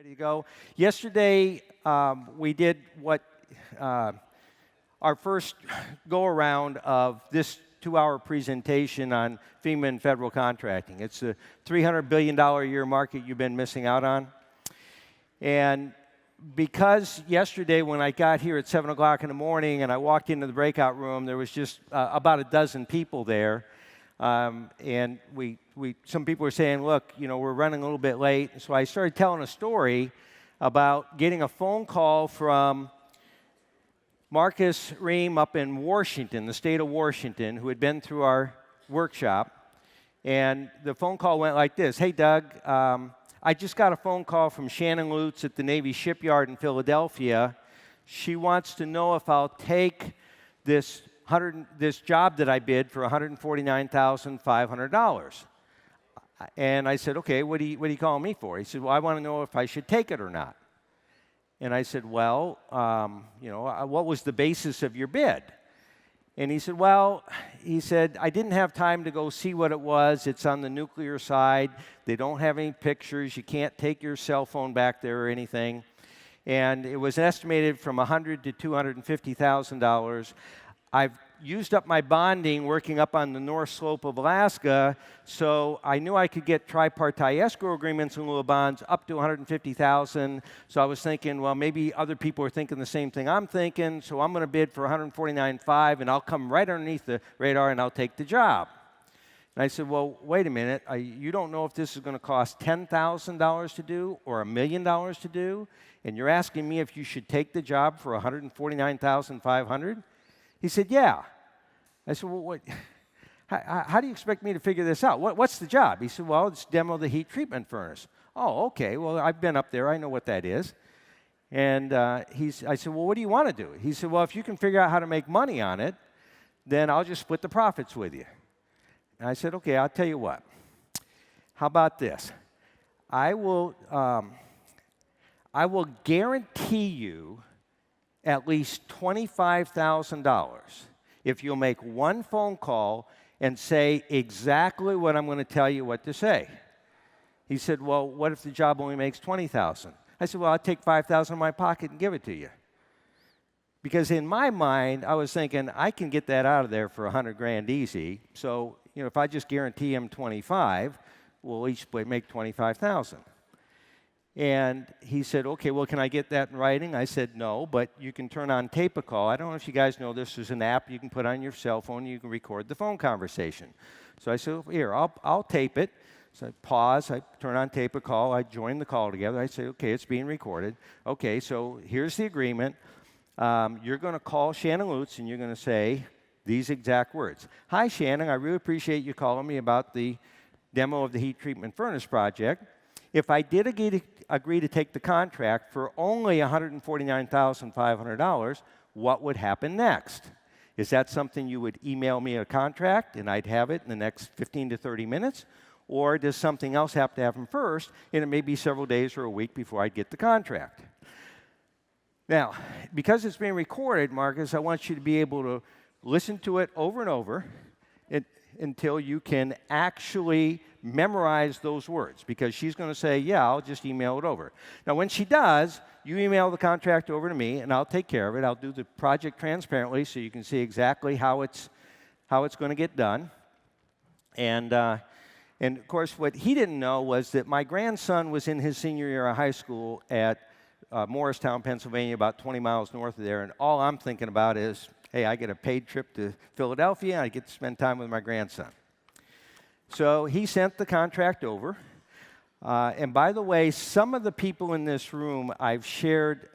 Ready to go? Yesterday, we did what our first go-around of this 2-hour presentation on FEMA and federal contracting. It's a $300 billion a year market you've been missing out on. And because yesterday when I got here at 7 o'clock in the morning and I walked into the breakout room, there was just about a dozen people there. And some people were saying, look, you know, we're running a little bit late. So I started telling a story about getting a phone call from Marcus Ream up in Washington, the state of Washington, who had been through our workshop. And the phone call went like this. Hey, Doug, I just got a phone call from Shannon Lutz at the Navy shipyard in Philadelphia. She wants to know if I'll take this job that I bid for $149,500. And I said, okay, what are you calling me for? He said, well, I want to know if I should take it or not. And I said, well, what was the basis of your bid? And he said, I didn't have time to go see what it was. It's on the nuclear side. They don't have any pictures. You can't take your cell phone back there or anything. And it was estimated from $100,000 to $250,000. I've used up my bonding working up on the north slope of Alaska, so I knew I could get tripartite escrow agreements in lieu of bonds up to $150,000. So I was thinking, well, maybe other people are thinking the same thing I'm thinking, so I'm going to bid for $149,500, and I'll come right underneath the radar and I'll take the job. And I said, well, wait a minute. You don't know if this is going to cost $10,000 to do or $1 million to do, and you're asking me if you should take the job for $149,500? He said, yeah. I said, well, how do you expect me to figure this out? What's the job? He said, well, it's demo the heat treatment furnace. Oh, okay. Well, I've been up there. I know what that is. And I said, well, what do you want to do? He said, well, if you can figure out how to make money on it, then I'll just split the profits with you. And I said, okay, I'll tell you what. How about this? I will guarantee you at least $25,000 if you'll make one phone call and say exactly what I'm going to tell you what to say. He said, well, what if the job only makes $20,000? I said, well, I'll take $5,000 in my pocket and give it to you. Because in my mind, I was thinking, I can get that out of there for $100,000 easy. So, you know, if I just guarantee him 25, we'll each make 25,000. And he said, okay, well, can I get that in writing? I said, no, but you can turn on tape-a-call. I don't know if you guys know this. There's an app you can put on your cell phone. You can record the phone conversation. So I said, here, I'll tape it. So I pause. I turn on tape-a-call. I join the call together. I say, okay, it's being recorded. Okay, so here's the agreement. You're going to call Shannon Lutz, and you're going to say these exact words. Hi, Shannon. I really appreciate you calling me about the demo of the heat treatment furnace project. If I did agree to take the contract for only $149,500, what would happen next? Is that something you would email me a contract and I'd have it in the next 15 to 30 minutes? Or does something else have to happen first, and it may be several days or a week before I'd get the contract? Now, because it's being recorded, Marcus, I want you to be able to listen to it over and over until you can actually memorize those words, because she's going to say, yeah, I'll just email it over. Now, when she does, you email the contract over to me, and I'll take care of it. I'll do the project transparently so you can see exactly how it's going to get done. And of course, what he didn't know was that my grandson was in his senior year of high school at Morristown, Pennsylvania, about 20 miles north of there, and all I'm thinking about is, hey, I get a paid trip to Philadelphia, and I get to spend time with my grandson. So he sent the contract over. And by the way, some of the people in this room, I've shared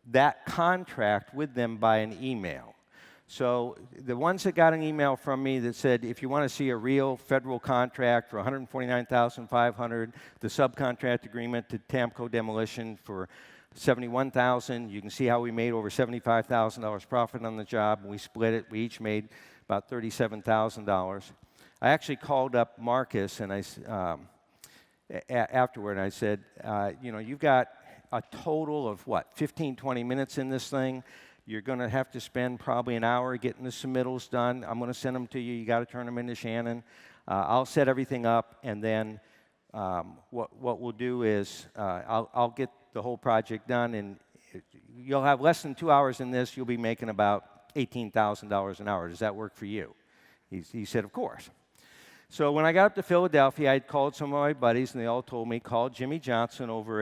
that contract with them by an email. So the ones that got an email from me that said, if you want to see a real federal contract for $149,500, the subcontract agreement to Tamco Demolition for $71,000. You can see how we made over $75,000 profit on the job. We split it. We each made about $37,000. I actually called up Marcus and afterward, and I said, you've got a total of, 15, 20 minutes in this thing. You're going to have to spend probably an hour getting the submittals done. I'm going to send them to you. You got to turn them into Shannon. I'll set everything up, and then what we'll do is I'll get the whole project done, and you'll have less than 2 hours in this. You'll be making about $18,000 an hour. Does that work for you? He said, of course. So when I got up to Philadelphia, I had called some of my buddies, and they all told me, call Jimmy Johnson over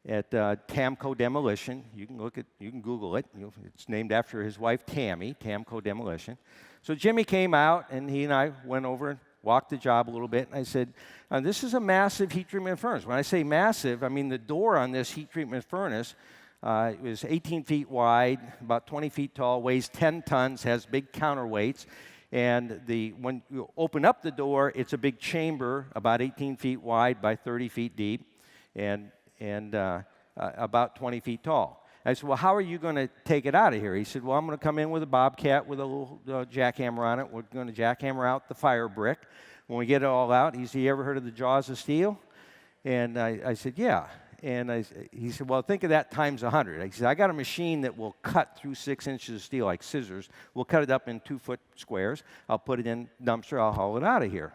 at Tamco Demolition. You can Google it. It's named after his wife, Tammy, Tamco Demolition. So Jimmy came out, and he and I went over and walked the job a little bit, and I said, this is a massive heat treatment furnace. When I say massive, I mean the door on this heat treatment furnace is 18 feet wide, about 20 feet tall, weighs 10 tons, has big counterweights. And when you open up the door, it's a big chamber about 18 feet wide by 30 feet deep and about 20 feet tall. I said, well, how are you going to take it out of here? He said, well, I'm going to come in with a bobcat with a little jackhammer on it. We're going to jackhammer out the fire brick. When we get it all out, he said, you ever heard of the jaws of steel? And I said, yeah. And he said, well, think of that times 100. He said, I got a machine that will cut through 6 inches of steel like scissors. We'll cut it up in 2-foot squares. I'll put it in a dumpster. I'll haul it out of here.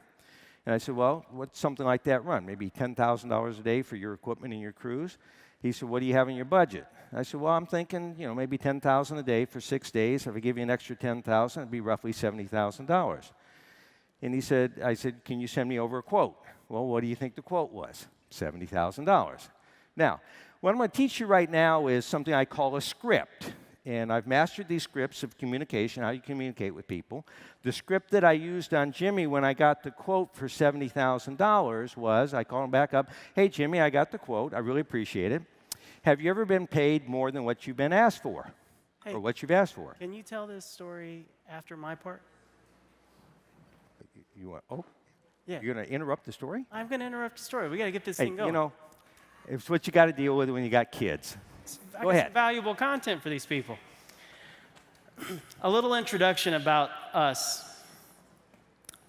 And I said, well, what's something like that run? Maybe $10,000 a day for your equipment and your crews? He said, what do you have in your budget? I said, well, I'm thinking, maybe $10,000 a day for 6 days. If I give you an extra $10,000, it'd be roughly $70,000. And I said, can you send me over a quote? Well, what do you think the quote was? $70,000. Now, what I'm going to teach you right now is something I call a script. And I've mastered these scripts of communication, how you communicate with people. The script that I used on Jimmy when I got the quote for $70,000 was, I called him back up, hey, Jimmy, I got the quote. I really appreciate it. Have you ever been paid more than what you've been asked for? Or what you've asked for? Can you tell this story after my part? Yeah. You're going to interrupt the story? I'm going to interrupt the story. We got to get this thing going. It's what you got to deal with when you got kids. Go ahead. Some valuable content for these people. A little introduction about us.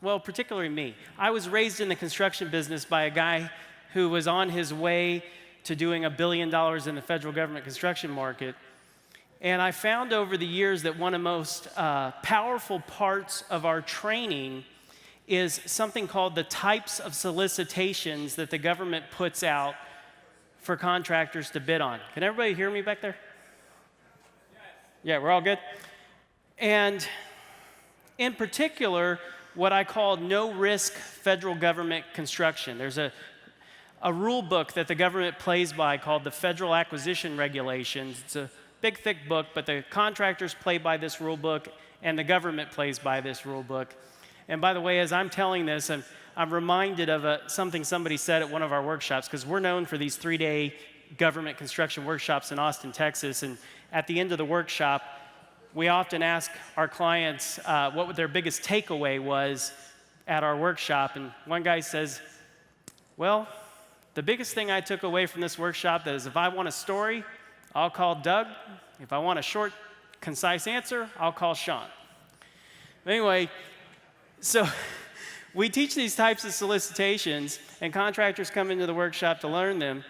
Well, particularly me. I was raised in the construction business by a guy who was on his way to doing $1 billion in the federal government construction market. And I found over the years that one of the most powerful parts of our training is something called the types of solicitations that the government puts out for contractors to bid on. Can everybody hear me back there? Yes. Yeah, we're all good? And in particular, what I call no-risk federal government construction. There's a rule book that the government plays by called the Federal Acquisition Regulations. It's a big, thick book, but the contractors play by this rule book, and the government plays by this rule book. And by the way, as I'm telling this, I'm reminded of something somebody said at one of our workshops, because we're known for these 3-day government construction workshops in Austin, Texas. And at the end of the workshop, we often ask our clients what their biggest takeaway was at our workshop. And one guy says, well, the biggest thing I took away from this workshop is if I want a story, I'll call Doug. If I want a short, concise answer, I'll call Sean. Anyway, so we teach these types of solicitations, and contractors come into the workshop to learn them.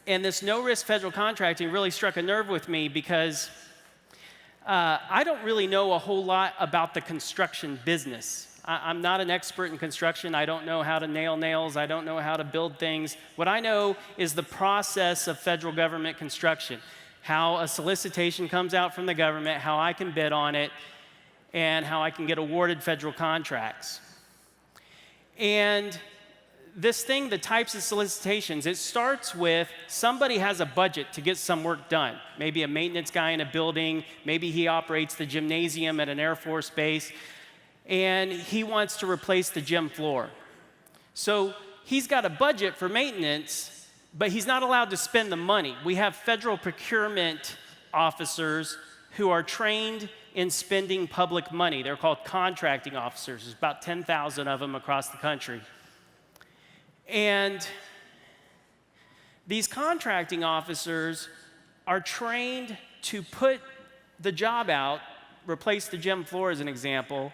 And this no-risk federal contracting really struck a nerve with me because I don't really know a whole lot about the construction business. I'm not an expert in construction. I don't know how to nail nails. I don't know how to build things. What I know is the process of federal government construction, how a solicitation comes out from the government, how I can bid on it, and how I can get awarded federal contracts. And this thing, the types of solicitations, it starts with somebody has a budget to get some work done. Maybe a maintenance guy in a building, maybe he operates the gymnasium at an Air Force base, and he wants to replace the gym floor. So he's got a budget for maintenance, but he's not allowed to spend the money. We have federal procurement officers who are trained in spending public money. They're called contracting officers. There's about 10,000 of them across the country. And these contracting officers are trained to put the job out, replace the gym floor as an example,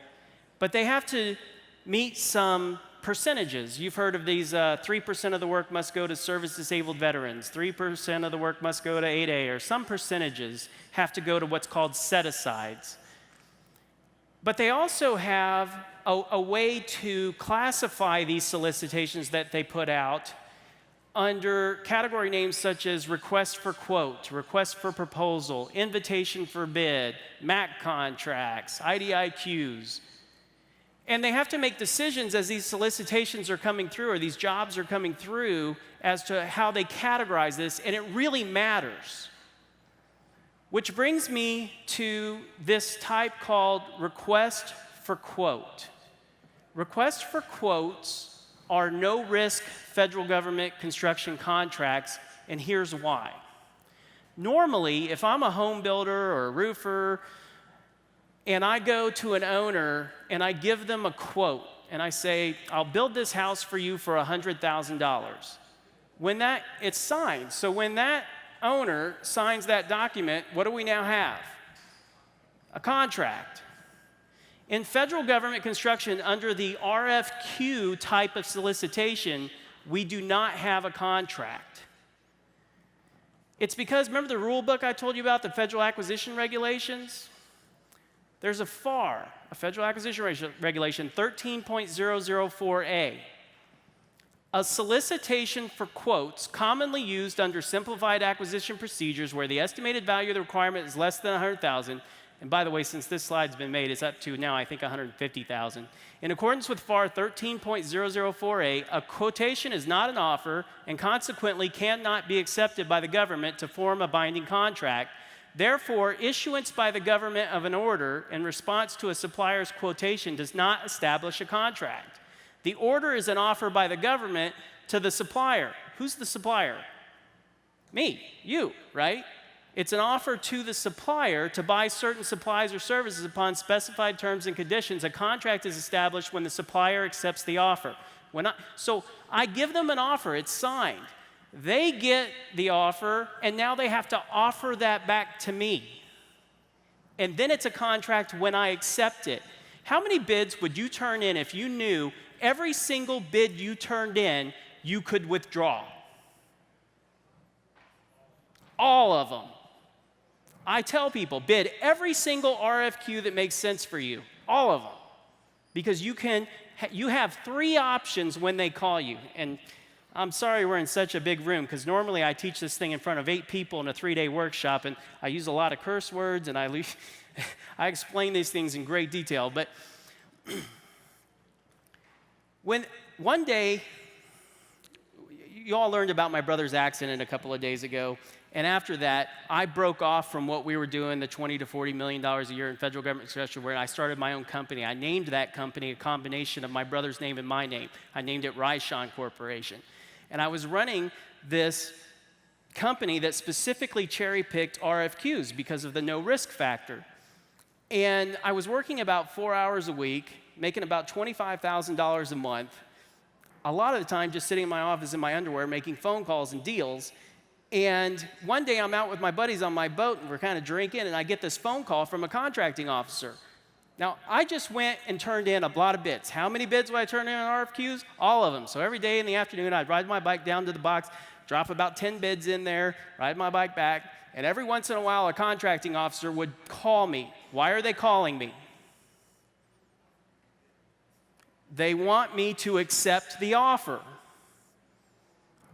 but they have to meet some percentages. You've heard of these 3% of the work must go to service-disabled veterans, 3% of the work must go to 8A, or some percentages have to go to what's called set-asides. But they also have a way to classify these solicitations that they put out under category names such as request for quote, request for proposal, invitation for bid, MAC contracts, IDIQs. And they have to make decisions as these solicitations are coming through or these jobs are coming through as to how they categorize this, and it really matters. Which brings me to this type called request for quote. Requests for quotes are no-risk federal government construction contracts, and here's why. Normally, if I'm a home builder or a roofer, and I go to an owner and I give them a quote, and I say, I'll build this house for you for $100,000. When it's signed, so when that owner signs that document, what do we now have? A contract. In federal government construction, under the RFQ type of solicitation, we do not have a contract. It's because, remember the rule book I told you about, the Federal Acquisition Regulations? There's a FAR, a Federal Acquisition Regulation 13.004A. A solicitation for quotes commonly used under simplified acquisition procedures where the estimated value of the requirement is less than $100,000. And by the way, since this slide's been made, it's up to now, I think, $150,000. In accordance with FAR 13.004A, a quotation is not an offer and consequently cannot be accepted by the government to form a binding contract. Therefore, issuance by the government of an order in response to a supplier's quotation does not establish a contract. The order is an offer by the government to the supplier. Who's the supplier? Me, you, right? It's an offer to the supplier to buy certain supplies or services upon specified terms and conditions. A contract is established when the supplier accepts the offer. So I give them an offer, it's signed. They get the offer, and now they have to offer that back to me. And then it's a contract when I accept it. How many bids would you turn in if you knew every single bid you turned in, you could withdraw? All of them. I tell people, bid every single RFQ that makes sense for you, all of them. Because you have 3 options when they call you. And I'm sorry we're in such a big room, because normally I teach this thing in front of 8 people in a 3-day workshop, and I use a lot of curse words, and I explain these things in great detail. But when one day, you all learned about my brother's accident a couple of days ago, and after that, I broke off from what we were doing, the $20 to $40 million a year in federal government construction, where I started my own company. I named that company a combination of my brother's name and my name. I named it Reitmeyer Corporation. And I was running this company that specifically cherry-picked RFQs because of the no-risk factor. And I was working about 4 hours a week, making about $25,000 a month, a lot of the time just sitting in my office in my underwear making phone calls and deals. And one day I'm out with my buddies on my boat, and we're kind of drinking, and I get this phone call from a contracting officer. Now, I just went and turned in a lot of bids. How many bids would I turn in on RFQs? All of them. So every day in the afternoon, I'd ride my bike down to the box, drop about 10 bids in there, ride my bike back, and every once in a while, a contracting officer would call me. Why are they calling me? They want me to accept the offer.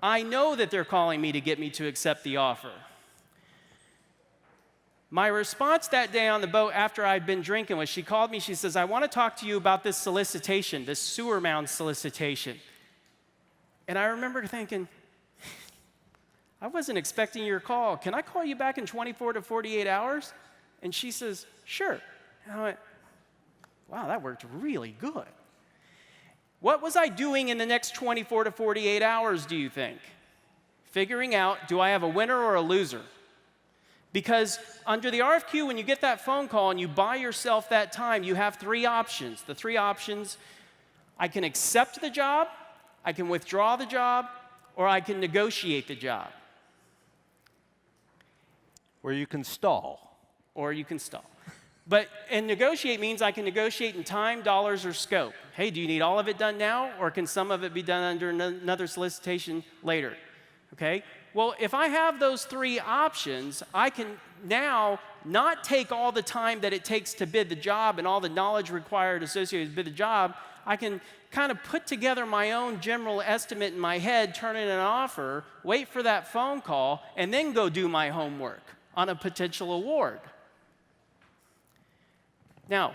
I know that they're calling me to get me to accept the offer. My response that day on the boat after I'd been drinking was, she called me, she says, I want to talk to you about this solicitation, this sewer mound solicitation. And I remember thinking, I wasn't expecting your call. Can I call you back in 24 to 48 hours? And she says, sure. And I went, wow, that worked really good. What was I doing in the next 24 to 48 hours, do you think? Figuring out, do I have a winner or a loser? Because under the RFQ, when you get that phone call and you buy yourself that time, you have 3 options. The 3 options, I can accept the job, I can withdraw the job, or I can negotiate the job. Or you can stall. Or you can stall. And negotiate means I can negotiate in time, dollars, or scope. Hey, do you need all of it done now, or can some of it be done under another solicitation later? Okay? Well, if I have those 3 options, I can now not take all the time that it takes to bid the job and all the knowledge required associated with bid the job. I can kind of put together my own general estimate in my head, turn in an offer, wait for that phone call, and then go do my homework on a potential award. Now,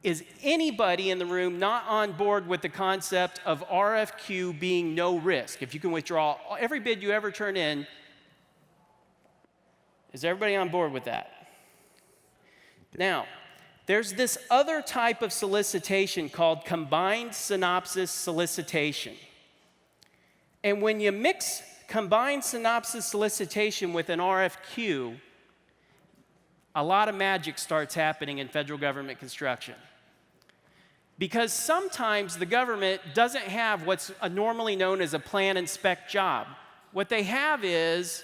is anybody in the room not on board with the concept of RFQ being no risk? If you can withdraw every bid you ever turn in, is everybody on board with that? Now, there's this other type of solicitation called combined synopsis solicitation. And when you mix combined synopsis solicitation with an RFQ, a lot of magic starts happening in federal government construction. Because sometimes the government doesn't have what's normally known as a plan and spec job. What they have is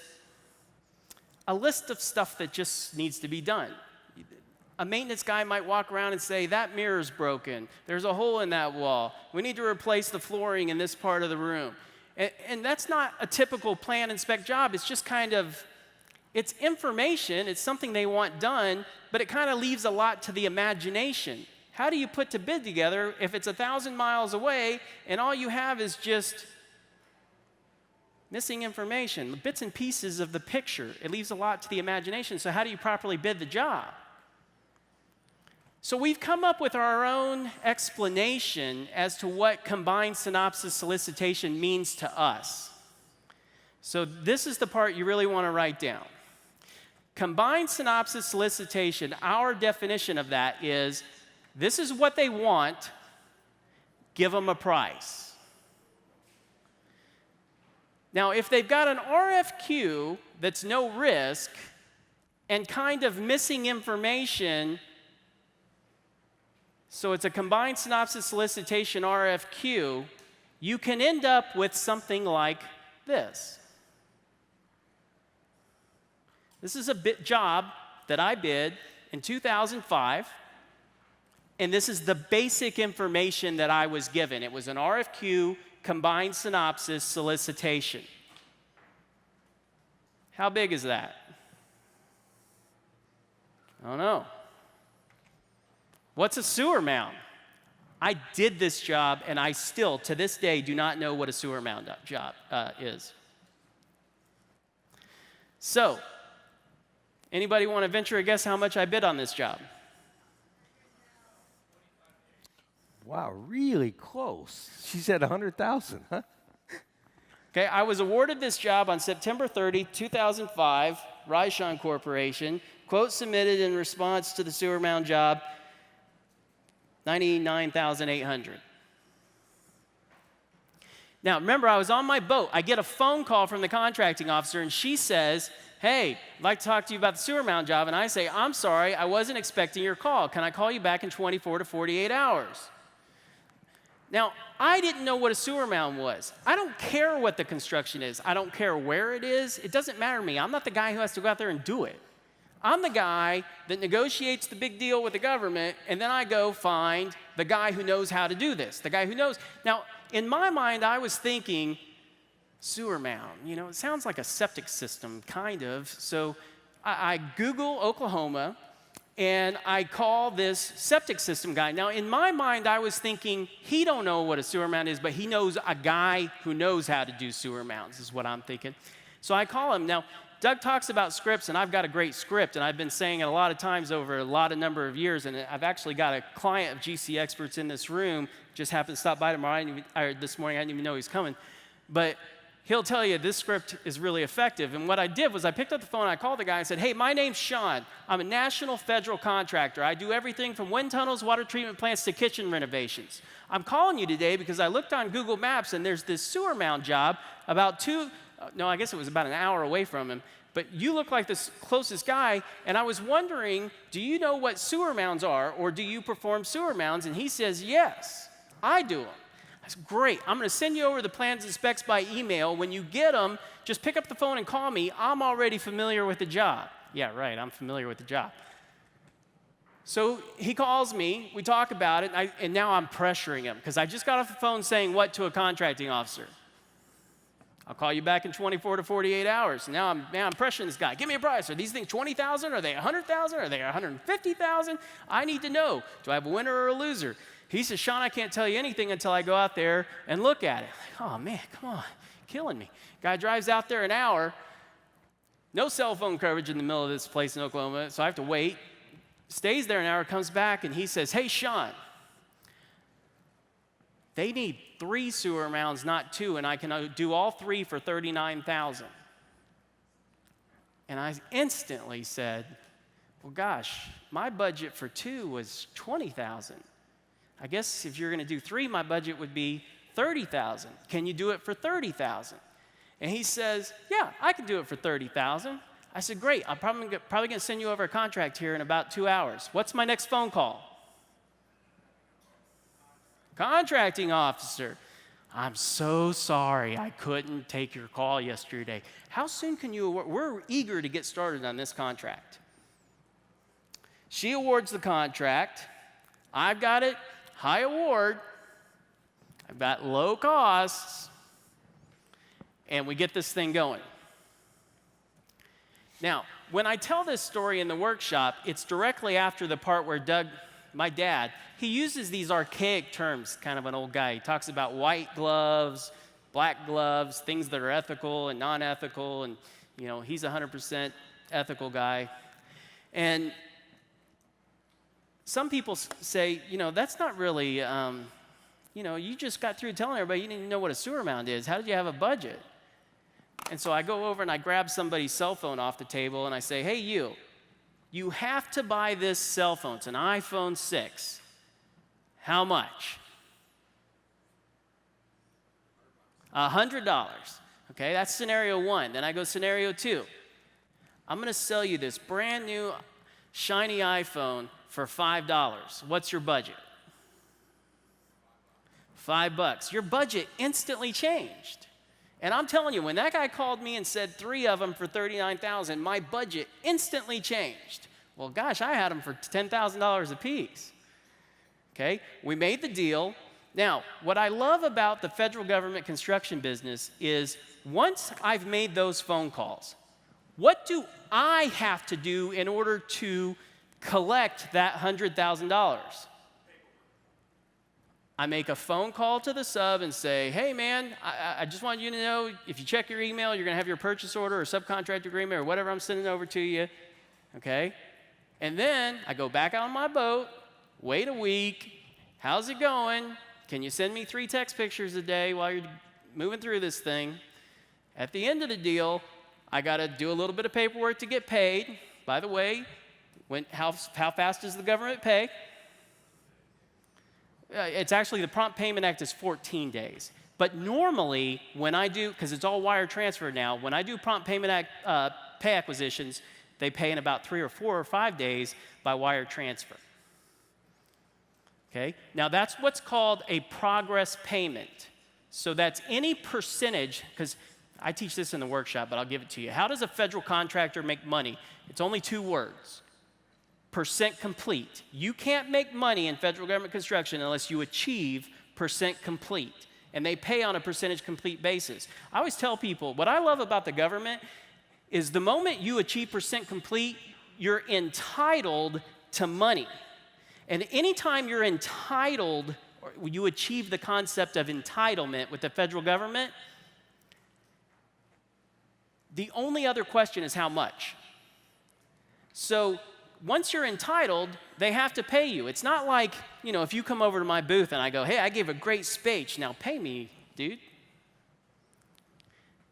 a list of stuff that just needs to be done. A maintenance guy might walk around and say, that mirror's broken. There's a hole in that wall. We need to replace the flooring in this part of the room. And that's not a typical plan and spec job. It's just kind of, it's information. It's something they want done, but it kind of leaves a lot to the imagination. How do you put to bid together if it's 1,000 miles away and all you have is just missing information, bits and pieces of the picture? It leaves a lot to the imagination. So how do you properly bid the job? So we've come up with our own explanation as to what combined synopsis solicitation means to us. So this is the part you really want to write down. Combined synopsis solicitation, our definition of that is, this is what they want, give them a price. Now, if they've got an RFQ that's no risk and kind of missing information, so it's a combined synopsis solicitation RFQ, you can end up with something like this. This is a job that I bid in 2005, and this is the basic information that I was given. It was an RFQ combined synopsis solicitation. How big is that? I don't know. What's a sewer mound? I did this job, and I still, to this day, do not know what a sewer mound job is. So, anybody want to venture a guess how much I bid on this job? Wow, really close. She said 100,000, huh? Okay, I was awarded this job on September 30, 2005, Rishon Corporation. Quote submitted in response to the sewer mound job, $99,800. Now, remember, I was on my boat. I get a phone call from the contracting officer, and she says, hey, I'd like to talk to you about the sewer mound job. And I say, I'm sorry, I wasn't expecting your call. Can I call you back in 24 to 48 hours? Now, I didn't know what a sewer mound was. I don't care what the construction is. I don't care where it is. It doesn't matter to me. I'm not the guy who has to go out there and do it. I'm the guy that negotiates the big deal with the government, and then I go find the guy who knows how to do this, the guy who knows. Now, in my mind, I was thinking, sewer mound, you know, it sounds like a septic system, kind of. So I Google Oklahoma, and I call this septic system guy. Now, in my mind, I was thinking, he don't know what a sewer mound is, but he knows a guy who knows how to do sewer mounds, is what I'm thinking. So I call him. Now, Doug talks about scripts, and I've got a great script, and I've been saying it a lot of times over a lot of number of years, and I've actually got a client of GCExperts in this room, just happened to stop by tomorrow, this morning, I didn't even know he was coming, but he'll tell you this script is really effective. And what I did was I picked up the phone, I called the guy and said, hey, my name's Sean. I'm a national federal contractor. I do everything from wind tunnels, water treatment plants, to kitchen renovations. I'm calling you today because I looked on Google Maps, and there's this sewer mound job about I guess it was about an hour away from him. But you look like the closest guy, and I was wondering, do you know what sewer mounds are, or do you perform sewer mounds? And he says, yes, I do them. I said, great. I'm going to send you over the plans and specs by email. When you get them, just pick up the phone and call me. I'm already familiar with the job. Yeah, right, I'm familiar with the job. So he calls me, we talk about it, and now I'm pressuring him, because I just got off the phone saying what to a contracting officer? I'll call you back in 24 to 48 hours. Now I'm pressuring this guy. Give me a price. Are these things 20,000? Are they 100,000? Are they 150,000? I need to know. Do I have a winner or a loser? He says, Sean, I can't tell you anything until I go out there and look at it. Like, oh, man, come on. Killing me. Guy drives out there an hour. No cell phone coverage in the middle of this place in Oklahoma, so I have to wait. Stays there an hour, comes back, and he says, hey, Sean, they need 3 sewer mounds, not 2, and I can do all 3 for $39,000. And I instantly said, well, gosh, my budget for 2 was $20,000. I guess if you're going to do 3, my budget would be $30,000. Can you do it for $30,000? And he says, yeah, I can do it for $30,000. I said, great. I'm probably going to send you over a contract here in about 2 hours. What's my next phone call? Contracting officer. I'm so sorry I couldn't take your call yesterday. How soon can you award? We're eager to get started on this contract. She awards the contract. I've got it, high award. I've got low costs. And we get this thing going. Now, when I tell this story in the workshop, it's directly after the part where Doug, my dad, he uses these archaic terms, kind of an old guy. He talks about white gloves, black gloves, things that are ethical and non-ethical, and he's a 100% ethical guy. And some people say, that's not really, you just got through telling everybody you didn't even know what a sewer mound is. How did you have a budget? And so I go over and I grab somebody's cell phone off the table and I say, hey, you have to buy this cell phone. It's an iPhone 6. How much? $100. Okay, that's scenario 1. Then I go scenario 2. I'm going to sell you this brand new shiny iPhone for $5. What's your budget? $5. Your budget instantly changed. And I'm telling you, when that guy called me and said 3 of them for $39,000, my budget instantly changed. Well, gosh, I had them for $10,000 a piece. Okay, we made the deal. Now, what I love about the federal government construction business is once I've made those phone calls, what do I have to do in order to collect that $100,000? I make a phone call to the sub and say, hey, man, I just want you to know, if you check your email, you're going to have your purchase order or subcontract agreement or whatever I'm sending over to you, okay? And then I go back out on my boat, wait a week. How's it going? Can you send me 3 text pictures a day while you're moving through this thing? At the end of the deal, I got to do a little bit of paperwork to get paid. By the way, how fast does the government pay? It's actually, the Prompt Payment Act is 14 days. But normally, when I do, because it's all wire transfer now, when I do Prompt Payment Act pay acquisitions, they pay in about 3 or 4 or 5 days by wire transfer. Okay? Now, that's what's called a progress payment. So that's any percentage, because I teach this in the workshop, but I'll give it to you. How does a federal contractor make money? It's only 2 words. Percent complete. You can't make money in federal government construction unless you achieve percent complete. And they pay on a percentage complete basis. I always tell people, what I love about the government is the moment you achieve percent complete, you're entitled to money. And anytime you're entitled, or you achieve the concept of entitlement with the federal government, the only other question is how much. So once you're entitled, they have to pay you. It's not like, if you come over to my booth and I go, hey, I gave a great speech, now pay me, dude.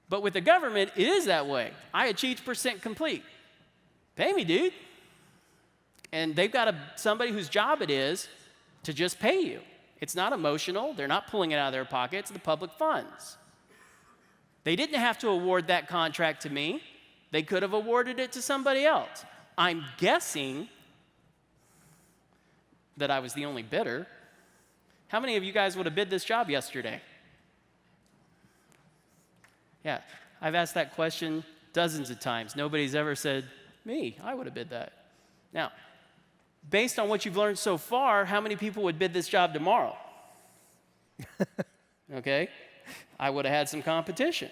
But with the government, it is that way. I achieved percent complete. Pay me, dude. And they've got somebody whose job it is to just pay you. It's not emotional. They're not pulling it out of their pocket. It's the public funds. They didn't have to award that contract to me. They could have awarded it to somebody else. I'm guessing that I was the only bidder. How many of you guys would have bid this job yesterday? Yeah, I've asked that question dozens of times. Nobody's ever said, me, I would have bid that. Now, based on what you've learned so far, how many people would bid this job tomorrow? Okay, I would have had some competition.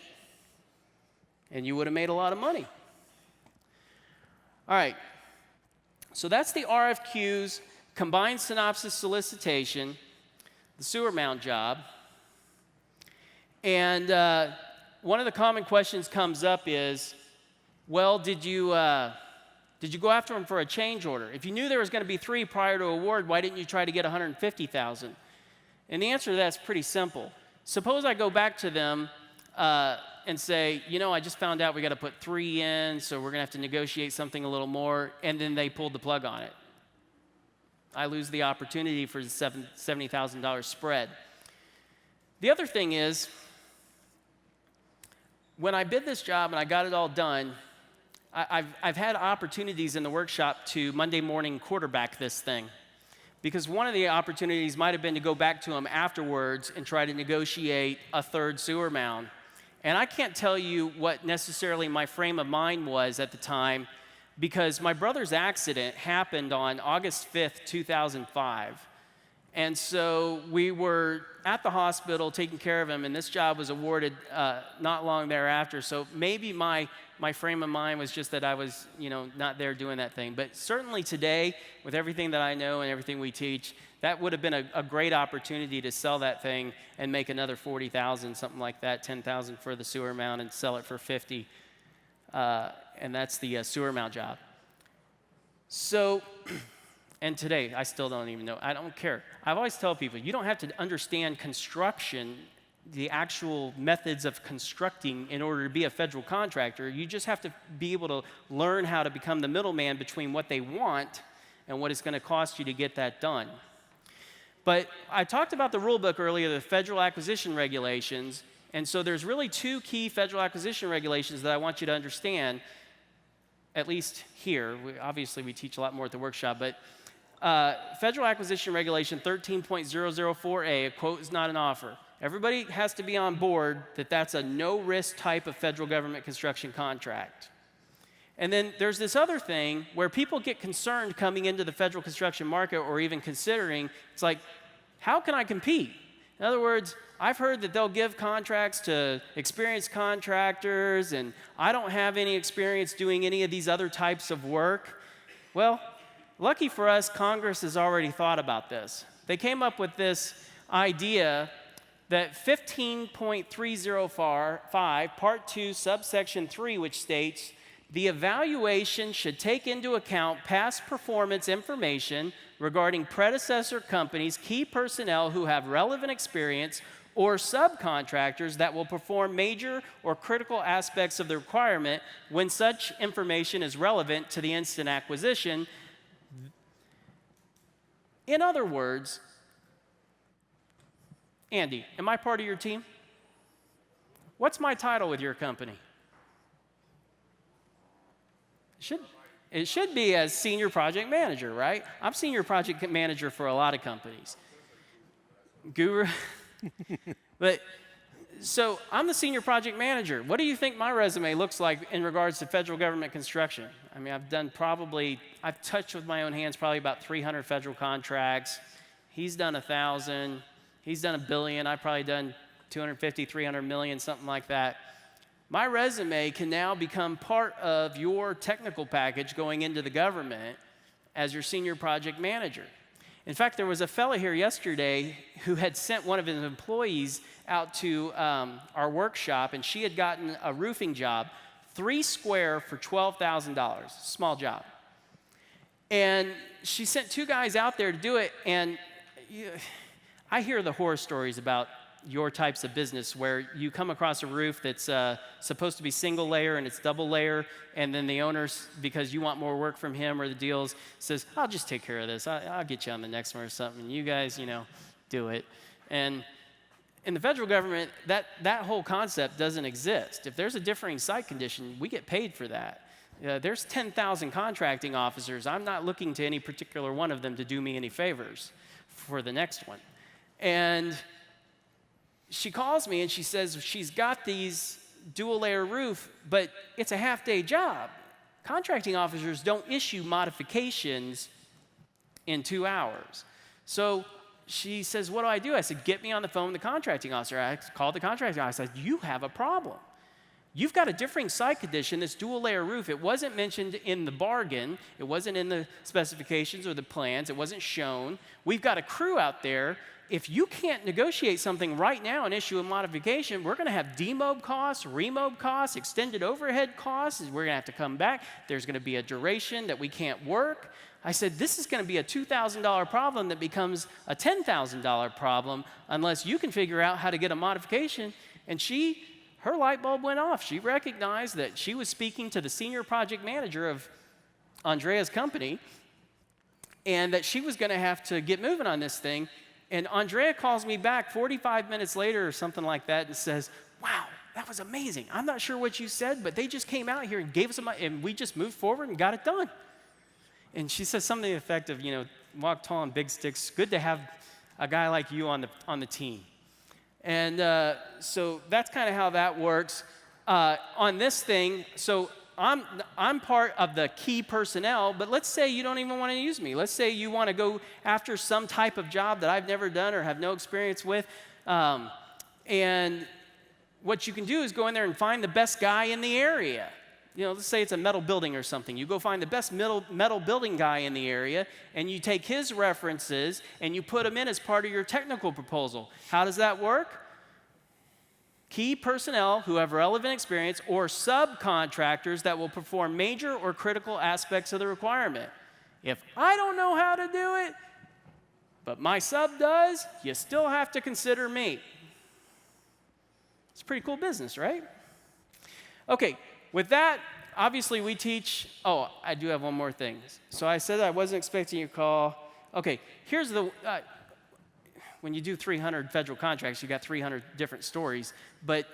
and you would have made a lot of money. All right, so that's the RFQs, combined synopsis solicitation, the sewer mound job. And one of the common questions comes up is, well, did you go after them for a change order? If you knew there was going to be 3 prior to award, why didn't you try to get 150,000? And the answer to that's pretty simple. Suppose I go back to them and say, you know, I just found out we got to put 3 in, so we're going to have to negotiate something a little more, and then they pulled the plug on it. I lose the opportunity for the $70,000 spread. The other thing is, when I bid this job and I got it all done, I've had opportunities in the workshop to Monday morning quarterback this thing. Because one of the opportunities might have been to go back to them afterwards and try to negotiate a 3rd sewer mound. And I can't tell you what necessarily my frame of mind was at the time, because my brother's accident happened on August 5th, 2005. And so we were at the hospital taking care of him, and this job was awarded not long thereafter. So maybe my frame of mind was just that I was, not there doing that thing. But certainly today, with everything that I know and everything we teach, that would have been a great opportunity to sell that thing and make another 40,000, something like that, 10,000 for the sewer mount, and sell it for 50. And that's the sewer mount job. So, and today, I still don't even know. I don't care. I've always tell people, you don't have to understand construction, the actual methods of constructing in order to be a federal contractor. You just have to be able to learn how to become the middleman between what they want and what it's going to cost you to get that done. But I talked about the rule book earlier, the federal acquisition regulations, and so there's really 2 key federal acquisition regulations that I want you to understand, at least here. Obviously, we teach a lot more at the workshop, but Federal Acquisition Regulation 13.004A, a quote is not an offer. Everybody has to be on board that that's a no-risk type of federal government construction contract. And then there's this other thing where people get concerned coming into the federal construction market or even considering, it's like, how can I compete? In other words, I've heard that they'll give contracts to experienced contractors, and I don't have any experience doing any of these other types of work. Well, lucky for us, Congress has already thought about this. They came up with this idea that 15.305, Part 2, subsection 3, which states, the evaluation should take into account past performance information regarding predecessor companies, key personnel who have relevant experience, or subcontractors that will perform major or critical aspects of the requirement when such information is relevant to the instant acquisition. In other words, Andy, am I part of your team? What's my title with your company? It should be as senior project manager, right? I'm senior project manager for a lot of companies. Guru. But so I'm the senior project manager. What do you think my resume looks like in regards to federal government construction? I mean, I've touched with my own hands probably about 300 federal contracts. He's done 1,000. He's done $1 billion. I've probably done 250, 300 million, something like that. My resume can now become part of your technical package going into the government as your senior project manager. In fact, there was a fellow here yesterday who had sent one of his employees out to our workshop, and she had gotten a roofing job, 3 square for $12,000, small job. And she sent 2 guys out there to do it, and I hear the horror stories about your types of business where you come across a roof that's supposed to be single layer and it's double layer, and then the owner's, because you want more work from him or the deals, says, I'll just take care of this. I'll get you on the next one or something. You guys, do it. And in the federal government, that whole concept doesn't exist. If there's a differing site condition, we get paid for that. There's 10,000 contracting officers. I'm not looking to any particular one of them to do me any favors for the next one. And she calls me and she says she's got these dual layer roof, but it's a half-day job. Contracting officers don't issue modifications in 2 hours. So she says, what do? I said, get me on the phone with the contracting officer. I called the contracting officer. I said, you have a problem. You've got a differing site condition, this dual layer roof. It wasn't mentioned in the bargain. It wasn't in the specifications or the plans. It wasn't shown. We've got a crew out there. If you can't negotiate something right now and issue a modification, we're going to have demob costs, remob costs, extended overhead costs. We're going to have to come back. There's going to be a duration that we can't work. I said, this is going to be a $2,000 problem that becomes a $10,000 problem unless you can figure out how to get a modification. And her light bulb went off. She recognized that she was speaking to the senior project manager of Andrea's company and that she was going to have to get moving on this thing. And Andrea calls me back 45 minutes later or something like that and says, wow, that was amazing. I'm not sure what you said, but they just came out here and gave us and we just moved forward and got it done. And she says something to the effect of, walk tall on big sticks. Good to have a guy like you on the team. And so that's kind of how that works. On this thing, so I'm part of the key personnel, but let's say you don't even want to use me. Let's say you want to go after some type of job that I've never done or have no experience with. And what you can do is go in there and find the best guy in the area. Let's say it's a metal building or something. You go find the best metal building guy in the area, and you take his references, and you put them in as part of your technical proposal. How does that work? Key personnel who have relevant experience or subcontractors that will perform major or critical aspects of the requirement. If I don't know how to do it, but my sub does, you still have to consider me. It's a pretty cool business, right? Okay, with that, obviously we teach, I do have one more thing. So I said I wasn't expecting your call. Okay, here's the, when you do 300 federal contracts, you got 300 different stories. But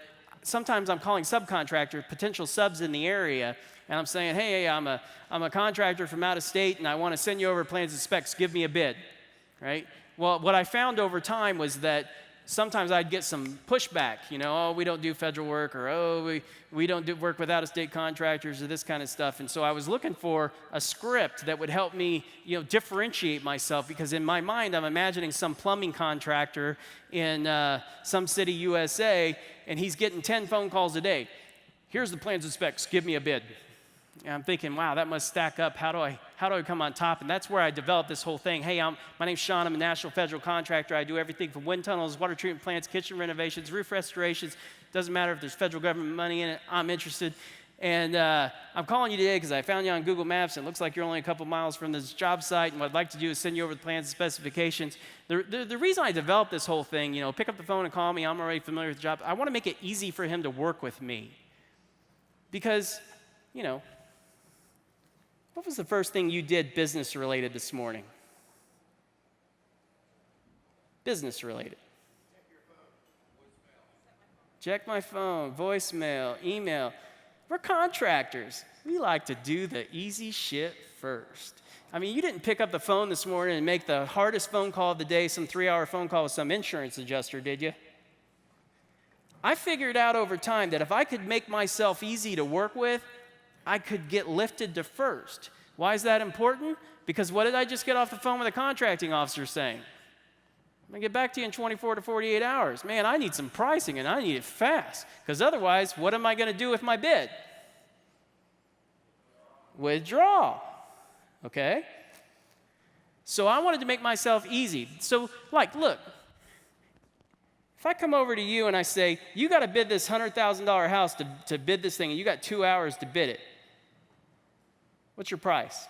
sometimes I'm calling subcontractors, potential subs in the area, and I'm saying, hey, I'm a contractor from out of state, and I want to send you over plans and specs. Give me a bid, right? Well, what I found over time was that sometimes I'd get some pushback, we don't do federal work, or we don't do work with out-of-state contractors, or this kind of stuff. And so I was looking for a script that would help me, differentiate myself, because in my mind I'm imagining some plumbing contractor in some city, USA, and he's getting 10 phone calls a day. Here's the plans and specs, give me a bid. And I'm thinking, wow, that must stack up. How do I come on top? And that's where I developed this whole thing. Hey, my name's Sean. I'm a national federal contractor. I do everything from wind tunnels, water treatment plants, kitchen renovations, roof restorations. Doesn't matter if there's federal government money in it. I'm interested. And I'm calling you today because I found you on Google Maps. It looks like you're only a couple miles from this job site. And what I'd like to do is send you over the plans and specifications. The reason I developed this whole thing, pick up the phone and call me. I'm already familiar with the job. I want to make it easy for him to work with me. Because, what was the first thing you did business-related this morning? Business-related. Check my phone, voicemail, email. We're contractors. We like to do the easy shit first. I mean, you didn't pick up the phone this morning and make the hardest phone call of the day, some 3-hour phone call with some insurance adjuster, did you? I figured out over time that if I could make myself easy to work with, I could get lifted to first. Why is that important? Because what did I just get off the phone with a contracting officer saying? I'm going to get back to you in 24 to 48 hours. Man, I need some pricing, and I need it fast. Because otherwise, what am I going to do with my bid? Withdraw. Okay? So I wanted to make myself easy. So, look. If I come over to you and I say, you got to bid this $100,000 house to bid this thing, and you got 2 hours to bid it, what's your price?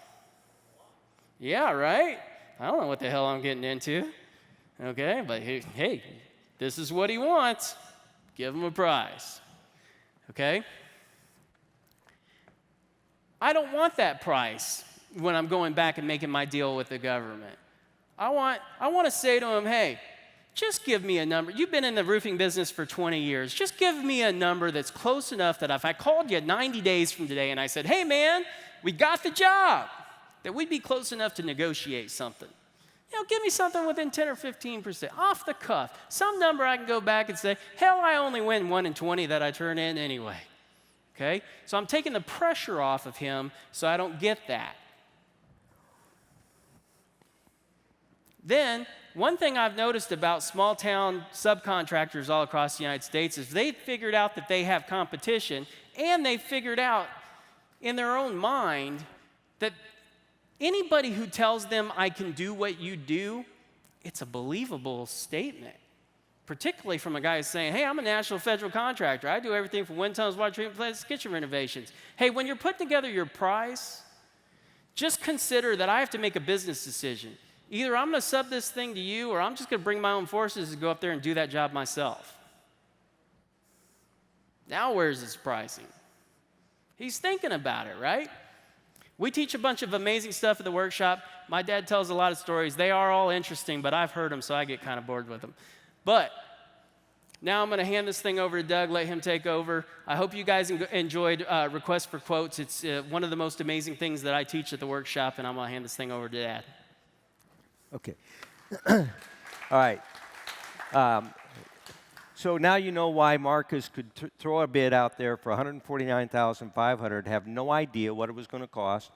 Yeah, right? I don't know what the hell I'm getting into. Okay, but hey, this is what he wants. Give him a price. Okay? I don't want that price when I'm going back and making my deal with the government. I want to say to him, hey, just give me a number. You've been in the roofing business for 20 years. Just give me a number that's close enough that if I called you 90 days from today and I said, hey, man, we got the job, that we'd be close enough to negotiate something. Give me something within 10 or 15%, off the cuff. Some number I can go back and say, hell, I only win 1 in 20 that I turn in anyway. Okay? So I'm taking the pressure off of him so I don't get that. Then, one thing I've noticed about small town subcontractors all across the United States is they've figured out that they have competition, and they've figured out in their own mind that anybody who tells them I can do what you do, it's a believable statement. Particularly from a guy who's saying, hey, I'm a national federal contractor. I do everything from wind tunnels, water treatment plants, kitchen renovations. Hey, when you're putting together your price, just consider that I have to make a business decision. Either I'm going to sub this thing to you, or I'm just going to bring my own forces and go up there and do that job myself. Now where's his pricing? He's thinking about it, right? We teach a bunch of amazing stuff at the workshop. My dad tells a lot of stories. They are all interesting, but I've heard them, so I get kind of bored with them. But now I'm going to hand this thing over to Doug, let him take over. I hope you guys enjoyed Request for Quotes. It's one of the most amazing things that I teach at the workshop, and I'm going to hand this thing over to Dad. Okay. All right. So now you know why Marcus could throw a bid out there for $149,500, have no idea what it was going to cost.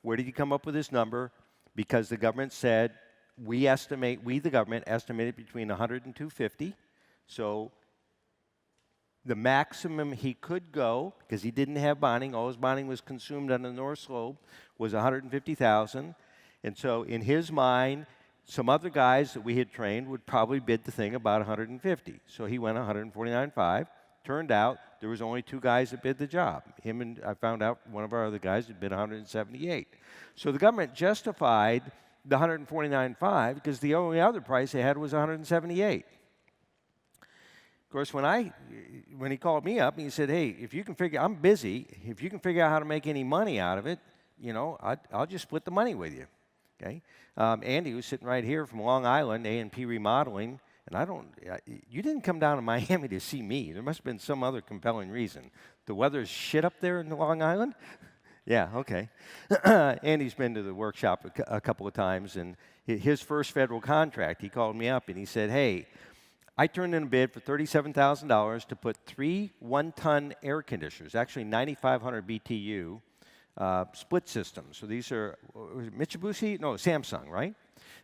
Where did he come up with this number? Because the government said, the government, estimated between 100 and 250. So the maximum he could go, because he didn't have bonding, all his bonding was consumed on the North Slope, was 150,000. And so in his mind, some other guys that we had trained would probably bid the thing about 150. So he went 149.5. Turned out there was only 2 guys that bid the job. Him and I found out one of our other guys had bid 178. So the government justified the 149.5 because the only other price they had was 178. Of course, when he called me up and he said, "Hey, if you can I'm busy. If you can figure out how to make any money out of it, you know, I'll just split the money with you." Okay. Andy was sitting right here from Long Island, A&P Remodeling, and you didn't come down to Miami to see me. There must have been some other compelling reason. The weather's shit up there in Long Island? Yeah, okay. Andy's been to the workshop a couple of times, and his first federal contract, he called me up and he said, "Hey, I turned in a bid for $37,000 to put 3 one-ton air conditioners, actually 9,500 BTU, split systems." So these are Mitsubishi? No, Samsung, right?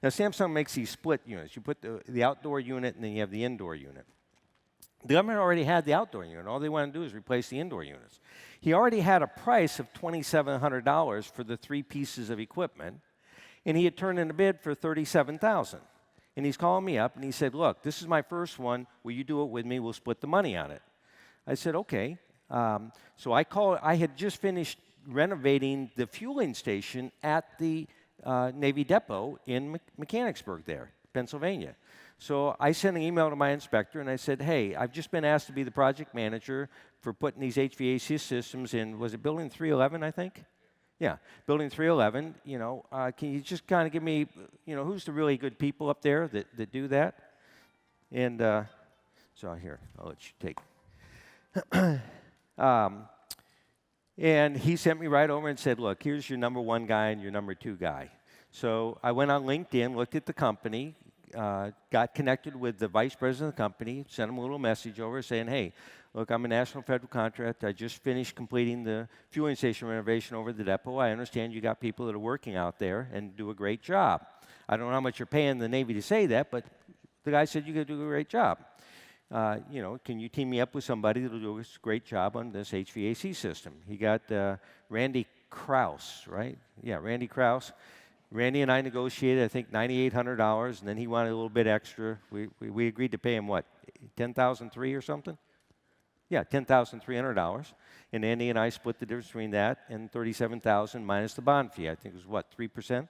Now, Samsung makes these split units. You put the outdoor unit, and then you have the indoor unit. The government already had the outdoor unit. All they want to do is replace the indoor units. He already had a price of $2,700 for the 3 pieces of equipment, and he had turned in a bid for $37,000. And he's calling me up, and he said, "Look, this is my first one. Will you do it with me? We'll split the money on it." I said, "Okay." So I had just finished renovating the fueling station at the Navy Depot in Mechanicsburg there, Pennsylvania. So I sent an email to my inspector, and I said, "Hey, I've just been asked to be the project manager for putting these HVAC systems in," was it Building 311, I think? Yeah, Building 311. You know, can you just kind of give me, who's the really good people up there that do that? And so here, I'll let you take. And he sent me right over and said, "Look, here's your number 1 guy and your number 2 guy." So I went on LinkedIn, looked at the company, got connected with the vice president of the company, sent him a little message over saying, "Hey, look, I'm a national federal contractor. I just finished completing the fueling station renovation over the depot. I understand you got people that are working out there and do a great job. I don't know how much you're paying the Navy to say that, but the guy said you could do a great job. Can you team me up with somebody that'll do a great job on this HVAC system?" He got Randy Krause, right? Yeah, Randy Krause. Randy and I negotiated, I think, $9,800, and then he wanted a little bit extra. We agreed to pay him, what, $10,300 or something? Yeah, $10,300. And Andy and I split the difference between that and $37,000 minus the bond fee. I think it was, what, 3%?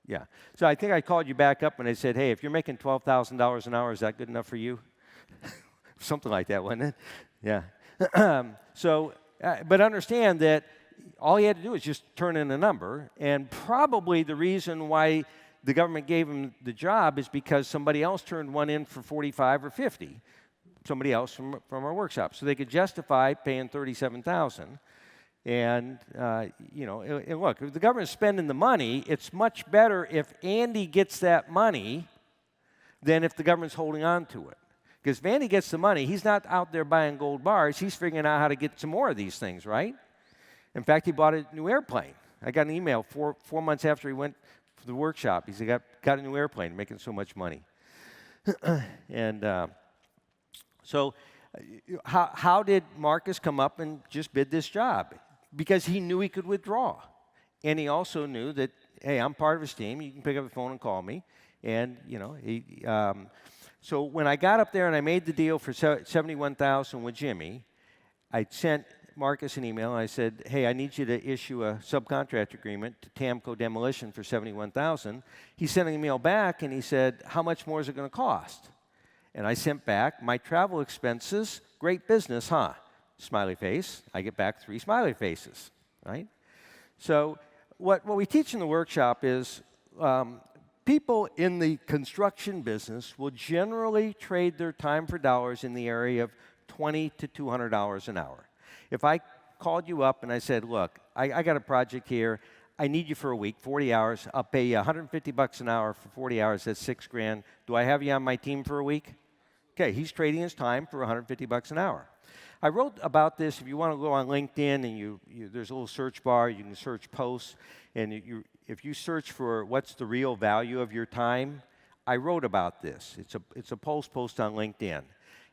Yeah. So I think I called you back up and I said, "Hey, if you're making $12,000 an hour, is that good enough for you?" Something like that, wasn't it? Yeah. But understand that all he had to do was just turn in a number, and probably the reason why the government gave him the job is because somebody else turned one in for 45 or 50, somebody else from our workshop. So they could justify paying $37,000. And, and look, if the government's spending the money, it's much better if Andy gets that money than if the government's holding on to it. Because if Andy gets the money, he's not out there buying gold bars. He's figuring out how to get some more of these things, right? In fact, he bought a new airplane. I got an email 4 months after he went for the workshop. He said, got a new airplane, making so much money. And so how did Marcus come up and just bid this job? Because he knew he could withdraw. And he also knew that, hey, I'm part of his team. You can pick up the phone and call me. And, you know, so when I got up there and I made the deal for $71,000 with Jimmy, I sent Marcus an email and I said, hey, I need you to issue a subcontract agreement to Tamco Demolition for $71,000. He sent an email back and he said, how much more is it going to cost? And I sent back, my travel expenses, great business, huh? Smiley face. I get back 3 smiley faces, right? So what we teach in the workshop is people in the construction business will generally trade their time for dollars in the area of $20 to $200 an hour. If I called you up and I said, look, I got a project here. I need you for a week, 40 hours. I'll pay you $150 an hour for 40 hours. That's $6,000. Do I have you on my team for a week? Okay, he's trading his time for $150 an hour. I wrote about this. If you want to go on LinkedIn and there's a little search bar, you can search posts. And if you search for what's the real value of your time, I wrote about this. It's a post on LinkedIn.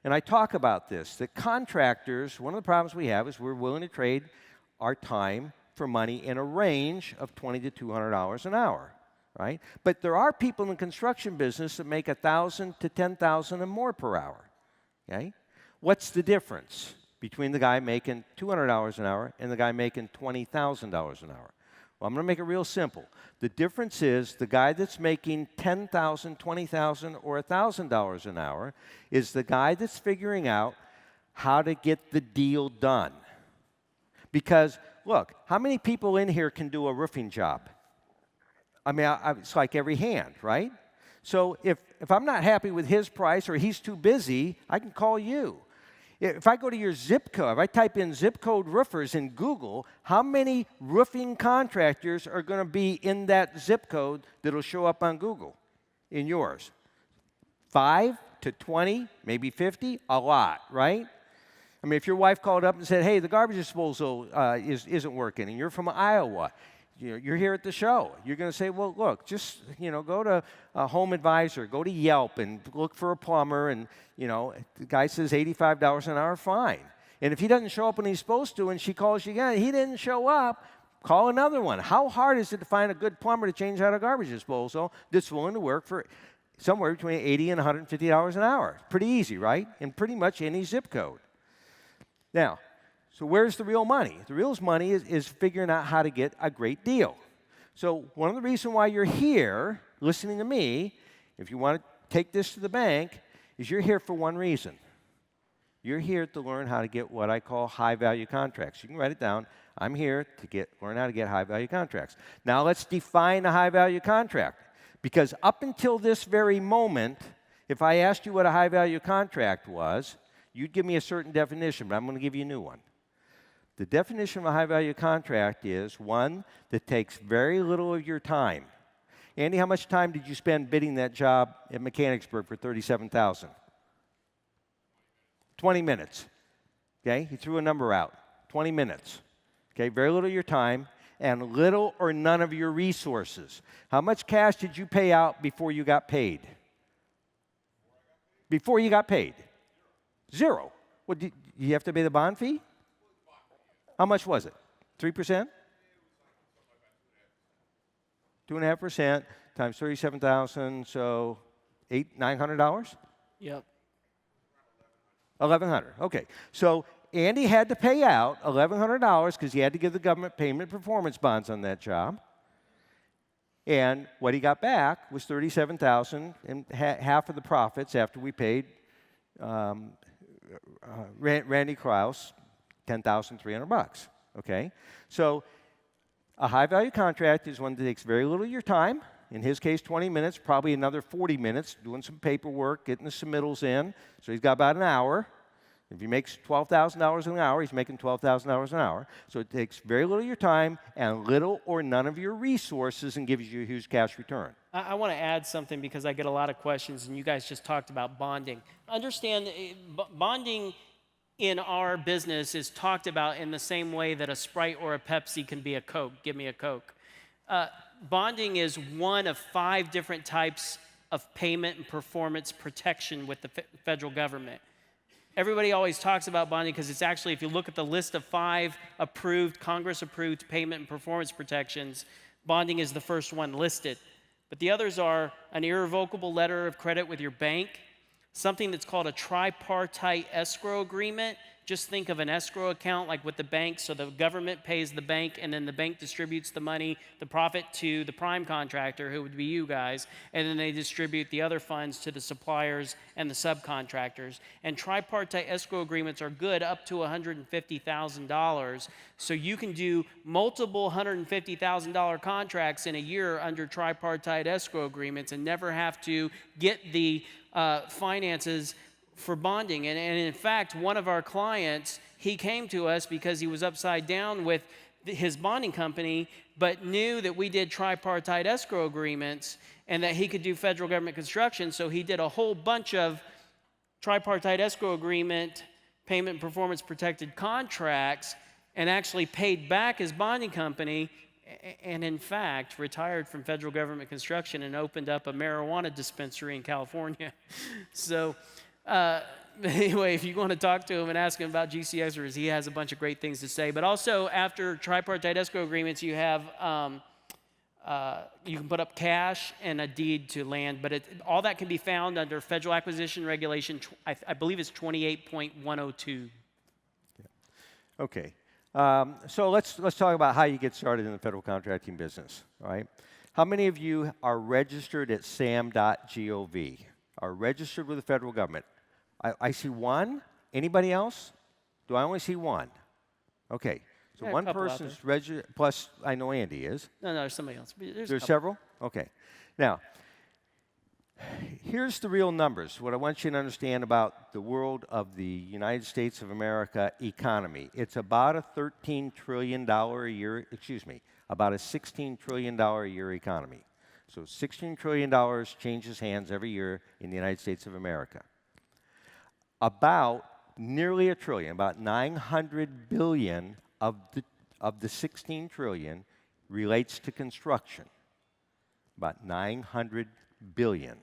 And I talk about this, that contractors, one of the problems we have is we're willing to trade our time for money in a range of $20 to $200 an hour, right? But there are people in the construction business that make $1,000 to $10,000 and more per hour, okay? What's the difference between the guy making $200 an hour and the guy making $20,000 an hour? Well, I'm going to make it real simple. The difference is the guy that's making $10,000, $20,000, or $1,000 an hour is the guy that's figuring out how to get the deal done. Because, look, how many people in here can do a roofing job? I mean, it's like every hand, right? So if I'm not happy with his price or he's too busy, I can call you. If I go to your zip code, if I type in zip code roofers in Google, how many roofing contractors are going to be in that zip code that will show up on Google in yours? 5 to 20, maybe 50? A lot, right? I mean, if your wife called up and said, hey, the garbage disposal isn't working, and you're from Iowa, you're here at the show. You're going to say, well, look, just, go to Home Advisor, go to Yelp and look for a plumber. And, the guy says $85 an hour, fine. And if he doesn't show up when he's supposed to and she calls you again, he didn't show up, call another one. How hard is it to find a good plumber to change out a garbage disposal that's willing to work for somewhere between $80 and $150 an hour? Pretty easy, right? In pretty much any zip code. Now, so where's the real money? The real money is figuring out how to get a great deal. So one of the reasons why you're here listening to me, if you want to take this to the bank, is you're here for one reason. You're here to learn how to get what I call high-value contracts. You can write it down. I'm here to learn how to get high-value contracts. Now let's define a high-value contract. Because up until this very moment, if I asked you what a high-value contract was, you'd give me a certain definition, but I'm going to give you a new one. The definition of a high-value contract is one that takes very little of your time. Andy, how much time did you spend bidding that job at Mechanicsburg for $37,000? 20 minutes. Okay, he threw a number out. 20 minutes. Okay, very little of your time and little or none of your resources. How much cash did you pay out before you got paid? Before you got paid? Zero. What, did you have to pay the bond fee? How much was it? 3%? 2.5% times 37,000, so $900? Yep. 1,100. Okay. So Andy had to pay out $1,100 because he had to give the government payment performance bonds on that job. And what he got back was $37,000 and half of the profits after we paid Randy Krause $10,300. Okay? So a high-value contract is one that takes very little of your time. In his case, 20 minutes, probably another 40 minutes doing some paperwork, getting the submittals in. So he's got about an hour. If he makes $12,000 an hour, he's making $12,000 an hour. So it takes very little of your time and little or none of your resources and gives you a huge cash return. I want to add something because I get a lot of questions, and you guys just talked about bonding. Understand, bonding in our business is talked about in the same way that a Sprite or a Pepsi can be a Coke. Give me a Coke. bonding is one of 5 different types of payment and performance protection with the federal government. Everybody always talks about bonding because it's actually, if you look at the list of 5 approved, Congress-approved payment and performance protections, bonding is the first one listed. But the others are an irrevocable letter of credit with your bank, something that's called a tripartite escrow agreement. Just think of an escrow account like with the bank, so the government pays the bank, and then the bank distributes the money, the profit, to the prime contractor, who would be you guys, and then they distribute the other funds to the suppliers and the subcontractors. And tripartite escrow agreements are good up to $150,000, so you can do multiple $150,000 contracts in a year under tripartite escrow agreements and never have to get the finances for bonding. And in fact, one of our clients, he came to us because he was upside down with his bonding company, but knew that we did tripartite escrow agreements and that he could do federal government construction. So he did a whole bunch of tripartite escrow agreement, payment and performance protected contracts, and actually paid back his bonding company, and in fact retired from federal government construction and opened up a marijuana dispensary in California. So anyway, if you want to talk to him and ask him about GCExperts, he has a bunch of great things to say. But also, after tripartite escrow agreements, you have you can put up cash and a deed to land. But all that can be found under Federal Acquisition Regulation, I believe it's 28.102. Okay. So let's talk about how you get started in the federal contracting business. All right. How many of you are registered at sam.gov? Are registered with the federal government? I see one. Anybody else? Do I only see one? Okay. So Yeah, one person's registered, plus I know Andy is. No, there's somebody else. There's several? Okay. Now, here's the real numbers. What I want you to understand about the world of the United States of America economy. It's about a $13 trillion a year, about a $16 trillion a year economy. So $16 trillion changes hands every year in the United States of America. About nearly a trillion, about 900 billion of the 16 trillion relates to construction. About 900 billion.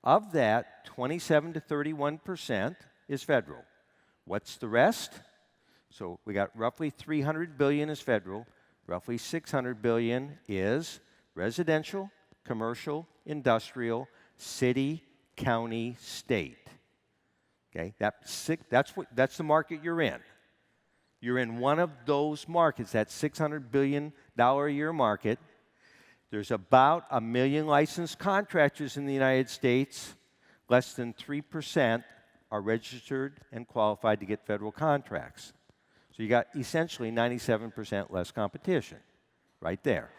Of that, 27 to 31% is federal. What's the rest? So we got roughly 300 billion is federal, roughly 600 billion is residential, commercial, industrial, city, county, state. Okay, that's the market you're in. You're in one of those markets, that $600 billion a year market. There's about 1 million licensed contractors in the United States. Less than 3% are registered and qualified to get federal contracts. So you got essentially 97% less competition right there.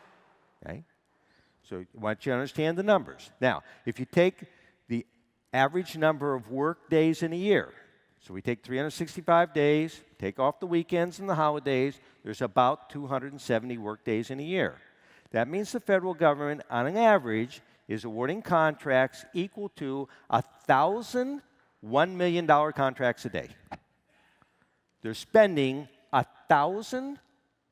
Okay? So I want you to understand the numbers. Now, if you take the average number of work days in a year, so we take 365 days, take off the weekends and the holidays, there's about 270 work days in a year. That means the federal government, on an average, is awarding contracts equal to 1,000 $1 million contracts a day. They're spending 1,000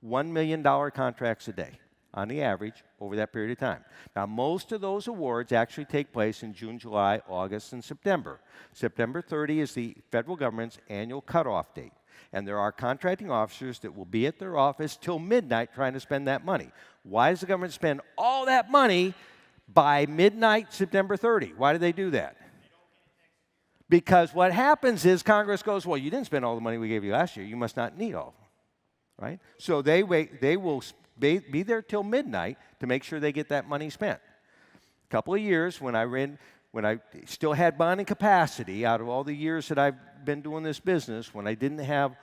$1 million contracts a day on the average over that period of time. Now, most of those awards actually take place in June, July, August, and September. September 30 is the federal government's annual cutoff date. And there are contracting officers that will be at their office till midnight trying to spend that money. Why does the government spend all that money by midnight, September 30? Why do they do that? Because what happens is Congress goes, well, you didn't spend all the money we gave you last year. You must not need all of them, right? So they will be there till midnight to make sure they get that money spent. A couple of years when I still had bonding capacity, out of all the years that I've been doing this business, when I didn't have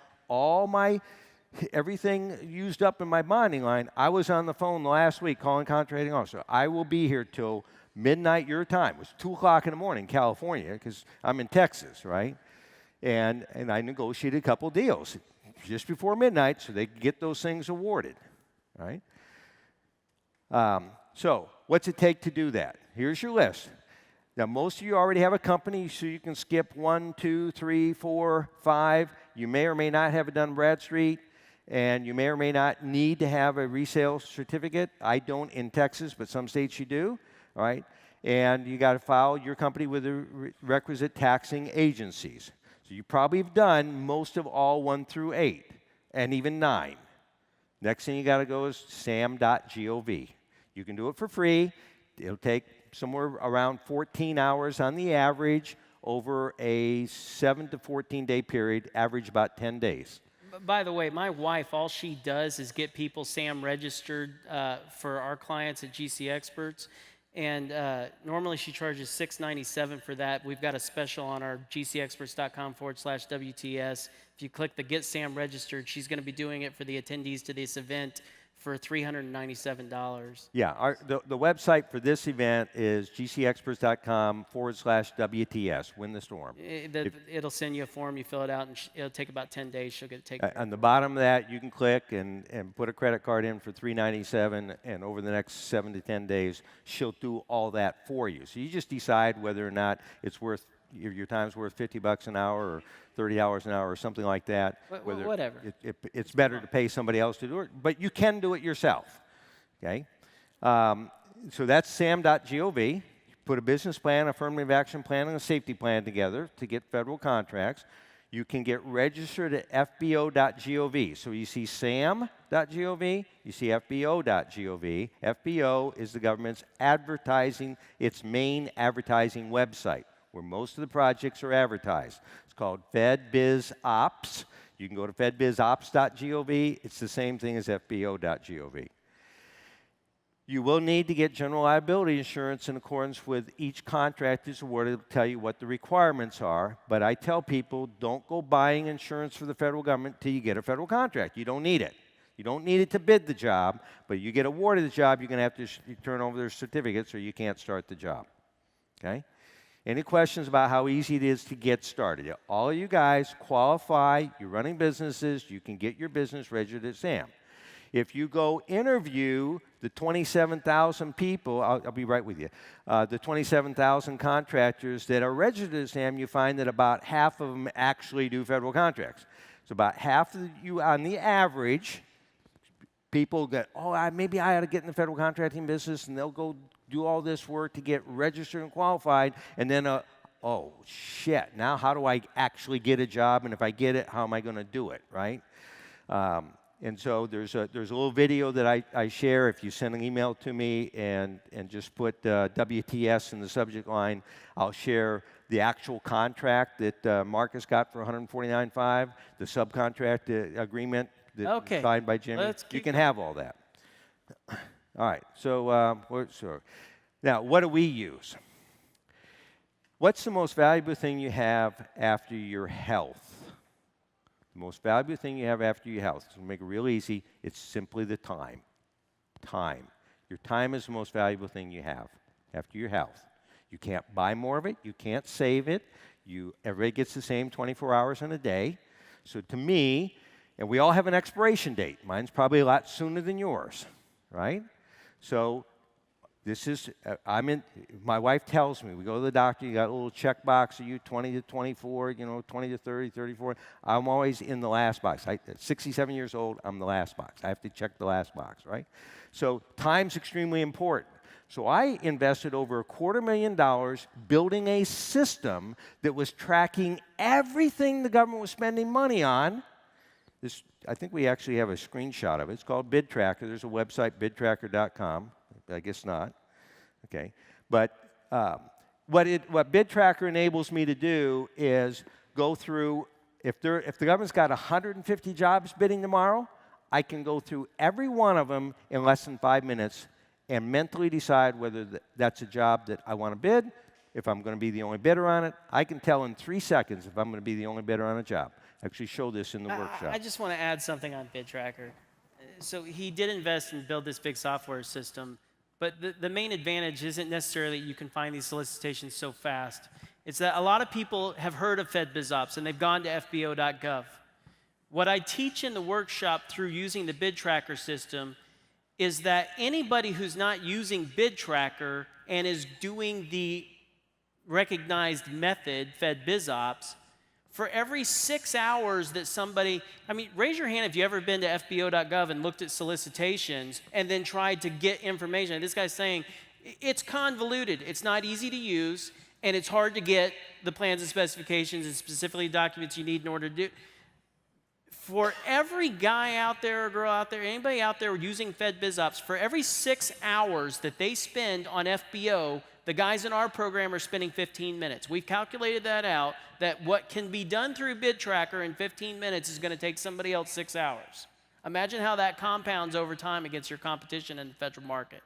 everything used up in my bonding line, I was on the phone last week calling contracting officer. I will be here till midnight your time. It was 2 o'clock in the morning, California, because I'm in Texas, right? And I negotiated a couple deals just before midnight so they could get those things awarded, right? So what's it take to do that? Here's your list. Now, most of you already have a company, so you can skip 1, 2, 3, 4, 5. You may or may not have it Dun Bradstreet. and you may or may not need to have a resale certificate. I don't in Texas, but some states you do, all right? And you got to file your company with the requisite taxing agencies. So you probably have done most of all 1 through 8, and even 9. Next thing you got to go is sam.gov. You can do it for free. It'll take somewhere around 14 hours on the average over a 7 to 14-day period, average about 10 days. By the way, my wife, all she does is get people SAM registered for our clients at GCExperts. And normally she charges $697 for that. We've got a special on our GCExperts.com/WTS. If you click the Get SAM Registered, she's going to be doing it for the attendees to this event for $397. Yeah, the website for this event is GCExperts.com/WTS, Win the Storm. It'll send you a form, you fill it out, and it'll take about 10 days. She'll get it taken care On the bottom of that, you can click and put a credit card in for $397, and over the next 7 to 10 days, she'll do all that for you. So you just decide whether or not it's worth, your time's worth $50 an hour or $30 an hour or something like that. Whatever. It's better to pay somebody else to do it, but you can do it yourself, okay? So that's sam.gov. You put a business plan, affirmative action plan, and a safety plan together to get federal contracts. You can get registered at fbo.gov. So you see sam.gov, you see fbo.gov. FBO is the government's advertising, its main advertising website, where most of the projects are advertised. It's called FedBizOps. You can go to fedbizops.gov. It's the same thing as fbo.gov. You will need to get general liability insurance in accordance with each contract is awarded. It'll tell you what the requirements are, but I tell people don't go buying insurance for the federal government till you get a federal contract. You don't need it. You don't need it to bid the job, but you get awarded the job, you're going to have to turn over their certificates or you can't start the job, okay? Any questions about how easy it is to get started? All of you guys qualify, you're running businesses, you can get your business registered at SAM. If you go interview the 27,000 people, I'll be right with you, the 27,000 contractors that are registered at SAM, you find that about half of them actually do federal contracts. So about half of you, on the average, people get, maybe I ought to get in the federal contracting business, and they'll go do all this work to get registered and qualified, and then, oh, shit, now how do I actually get a job, and if I get it, how am I going to do it, right? And so there's a little video that I share. If you send an email to me and just put WTS in the subject line, I'll share the actual contract that Marcus got for $149.5, the subcontract agreement that signed by Jimmy. You can have all that. All right, so now what do we use? What's the most valuable thing you have after your health? The most valuable thing you have after your health, to make it real easy, it's simply the time. Time. Your time is the most valuable thing you have after your health. You can't buy more of it. You can't save it. Everybody gets the same 24 hours in a day. So to me, and we all have an expiration date. Mine's probably a lot sooner than yours, right? So this is, my wife tells me, we go to the doctor, you got a little check box, are you 20 to 24, 20 to 30, 34. I'm always in the last box. At 67 years old, I'm the last box. I have to check the last box, right? So time's extremely important. So I invested over $250,000 building a system that was tracking everything the government was spending money on. I think we actually have a screenshot of it. It's called Bid Tracker. There's a website, bidtracker.com. I guess not. Okay. But what Bid Tracker enables me to do is go through, if the government's got 150 jobs bidding tomorrow, I can go through every one of them in less than 5 minutes and mentally decide whether that's a job that I want to bid, if I'm going to be the only bidder on it. I can tell in 3 seconds if I'm going to be the only bidder on a job. I actually show this in the workshop. I just want to add something on Bid Tracker. So he did invest and build this big software system, but the main advantage isn't necessarily you can find these solicitations so fast. It's that a lot of people have heard of FedBizOps, and they've gone to fbo.gov. What I teach in the workshop through using the Bid Tracker system is that anybody who's not using Bid Tracker and is doing the recognized method, FedBizOps, For every 6 hours that somebody, I mean, raise your hand if you've ever been to FBO.gov and looked at solicitations and then tried to get information. This guy's saying it's convoluted, it's not easy to use, and it's hard to get the plans and specifications and specifically documents you need in order to do. For every guy out there or girl out there, anybody out there using FedBizOps, for every 6 hours that they spend on FBO, the guys in our program are spending 15 minutes. We've calculated that out, that what can be done through Bid Tracker in 15 minutes is going to take somebody else 6 hours. Imagine how that compounds over time against your competition in the federal market.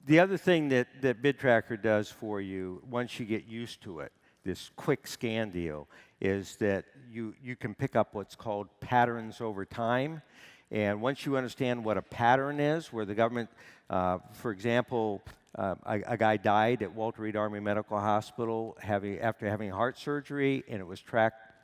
The other thing that Bid Tracker does for you, once you get used to it, this quick scan deal, is that you can pick up what's called patterns over time. And once you understand what a pattern is, where the government, for example, a guy died at Walter Reed Army Medical Hospital after having heart surgery, and it was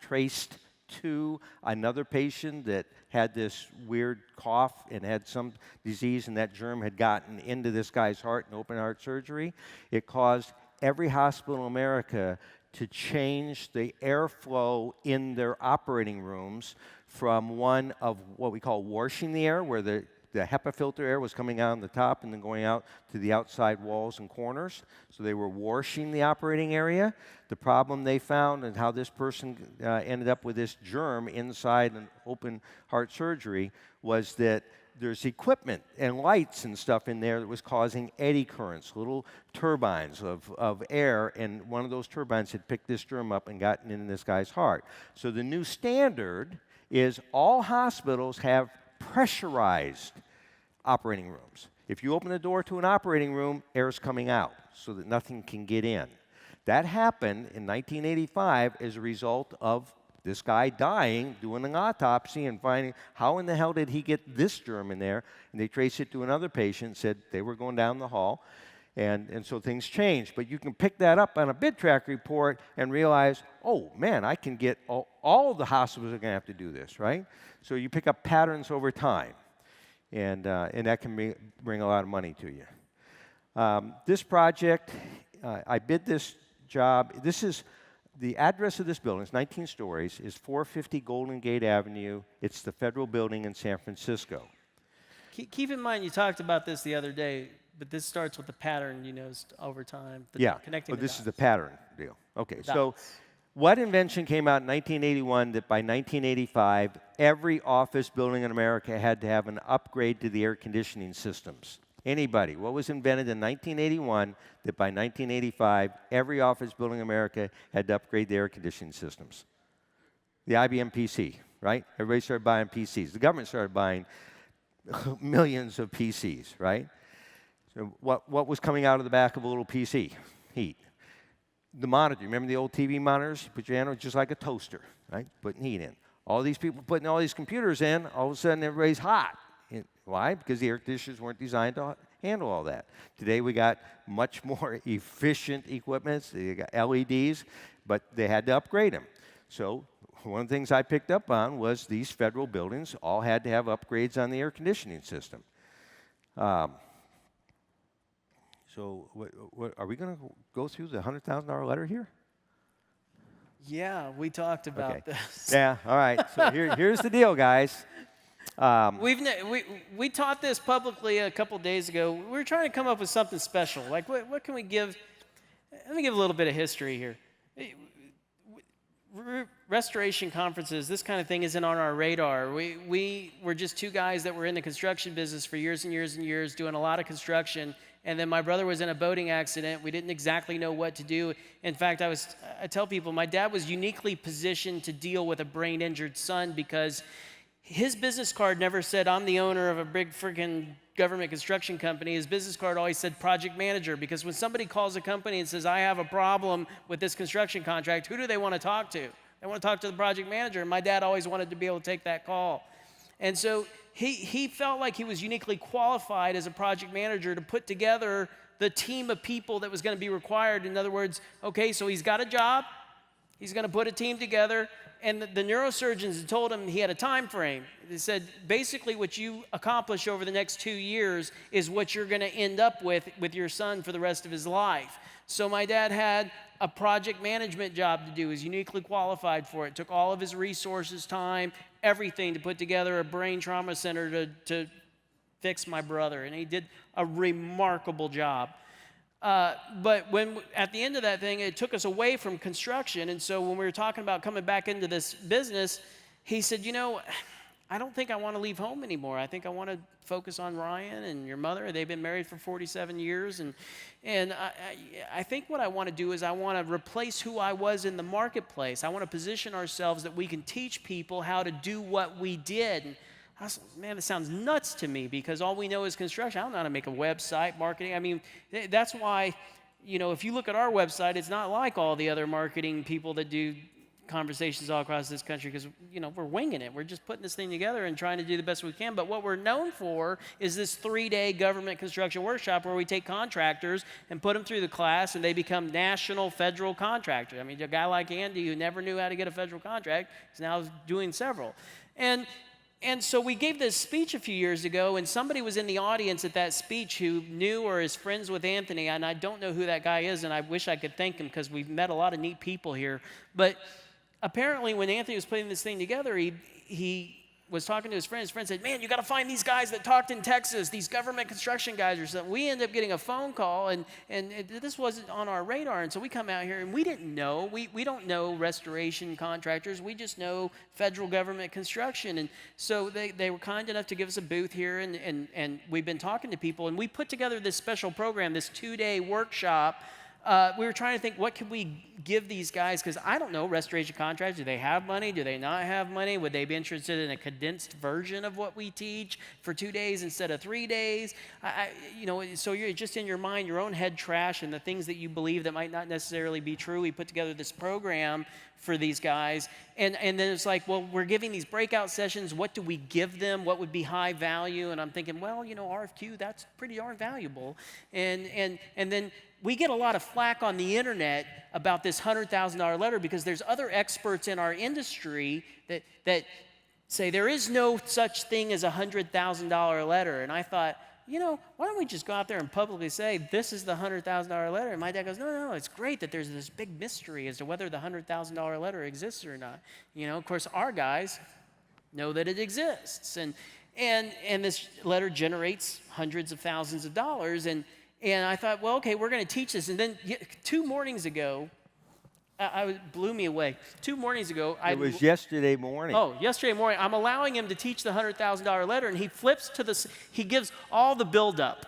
traced to another patient that had this weird cough and had some disease, and that germ had gotten into this guy's heart and open heart surgery. It caused every hospital in America to change the airflow in their operating rooms from one of what we call washing the air, where the HEPA filter air was coming out on the top and then going out to the outside walls and corners. So they were washing the operating area. The problem they found and how this person ended up with this germ inside an open heart surgery was that there's equipment and lights and stuff in there that was causing eddy currents, little turbines of air, and one of those turbines had picked this germ up and gotten in this guy's heart. So the new standard is all hospitals have pressurized operating rooms. If you open the door to an operating room, air's coming out so that nothing can get in. That happened in 1985 as a result of this guy dying, doing an autopsy, and finding how in the hell did he get this germ in there? And they traced it to another patient, said they were going down the hall, and so things changed. But you can pick that up on a Bid Tracker report and realize, oh man, I can get all of the hospitals are going to have to do this, right? So you pick up patterns over time, and that can bring a lot of money to you. This project, I bid this job. This is the address of this building. It's 19 stories. Is 450 Golden Gate Avenue. It's the federal building in San Francisco. Keep in mind, you talked about this the other day, but this starts with the pattern, over time. Connecting this dots. is the pattern deal. Okay, so what invention came out in 1981 that by 1985, every office building in America had to have an upgrade to the air conditioning systems? Anybody? What was invented in 1981 that by 1985, every office building in America had to upgrade the air conditioning systems? The IBM PC, right? Everybody started buying PCs. The government started buying millions of PCs, right? So what was coming out of the back of a little PC? Heat. The monitor, remember the old TV monitors? You put your hand on it just like a toaster, right? Putting heat in. All these people putting all these computers in, all of a sudden everybody's hot. Why? Because the air conditioners weren't designed to handle all that. Today we got much more efficient equipment. They got LEDs, but they had to upgrade them. So one of the things I picked up on was these federal buildings all had to have upgrades on the air conditioning system. So what, are we going to go through the $100,000 letter here? Yeah, we talked about this. Yeah, all right. So here's the deal, guys. We taught this publicly a couple days ago. We were trying to come up with something special. Like, what can we give? Let me give a little bit of history here. Restoration conferences, this kind of thing isn't on our radar. We were just two guys that were in the construction business for years and years and years, doing a lot of construction. And then my brother was in a boating accident. We didn't exactly know what to do. In fact, I tell people, my dad was uniquely positioned to deal with a brain-injured son because his business card never said, I'm the owner of a big freaking government construction company. His business card always said project manager, because when somebody calls a company and says, I have a problem with this construction contract, who do they want to talk to? They want to talk to the project manager. And my dad always wanted to be able to take that call. And so he felt like he was uniquely qualified as a project manager to put together the team of people that was going to be required. In other words, okay, so he's got a job. He's going to put a team together. And the neurosurgeons had told him he had a time frame. They said, basically what you accomplish over the next 2 years is what you're going to end up with your son for the rest of his life. So my dad had a project management job to do. He's uniquely qualified for it. Took all of his resources, time, everything to put together a brain trauma center to fix my brother. And he did a remarkable job. But at the end of that thing, it took us away from construction. And so when we were talking about coming back into this business, he said, I don't think I want to leave home anymore. I think I want to focus on Ryan and your mother. They've been married for 47 years. And I think what I want to do is I want to replace who I was in the marketplace. I want to position ourselves that we can teach people how to do what we did. And I was like, man, it sounds nuts to me because all we know is construction. I don't know how to make a website, marketing. I mean, that's why, if you look at our website, it's not like all the other marketing people that do conversations all across this country because, we're winging it. We're just putting this thing together and trying to do the best we can. But what we're known for is this 3-day government construction workshop where we take contractors and put them through the class and they become national federal contractors. I mean, a guy like Andy who never knew how to get a federal contract is now doing several. And so we gave this speech a few years ago, and somebody was in the audience at that speech who knew or is friends with Anthony, and I don't know who that guy is, and I wish I could thank him because we've met a lot of neat people here. But apparently when Anthony was putting this thing together, he was talking to his friend. His friend said, man, you got to find these guys that talked in Texas, these government construction guys or something. We ended up getting a phone call, and this wasn't on our radar. And so we come out here, and we didn't know. We don't know restoration contractors. We just know federal government construction. And so they were kind enough to give us a booth here, and we've been talking to people. And we put together this special program, this 2-day workshop. We were trying to think, what could we give these guys? Because I don't know, restoration contractors, do they have money? Do they not have money? Would they be interested in a condensed version of what we teach for 2 days instead of 3 days? So you're just in your mind, your own head trash and the things that you believe that might not necessarily be true. We put together this program for these guys. And then it's like, well, we're giving these breakout sessions. What do we give them? What would be high value? And I'm thinking, well, RFQ, that's pretty darn valuable. And then we get a lot of flack on the internet about this $100,000 letter because there's other experts in our industry that say there is no such thing as a $100,000 letter. And I thought, why don't we just go out there and publicly say, this is the $100,000 letter? And my dad goes, no, it's great that there's this big mystery as to whether the $100,000 letter exists or not. Of course, our guys know that it exists. And this letter generates hundreds of thousands of dollars. And I thought, well, okay, we're going to teach this. And then 2 mornings ago, it blew me away. 2 mornings ago. It was yesterday morning. Oh, yesterday morning. I'm allowing him to teach the $100,000 letter, and he flips to he gives all the buildup.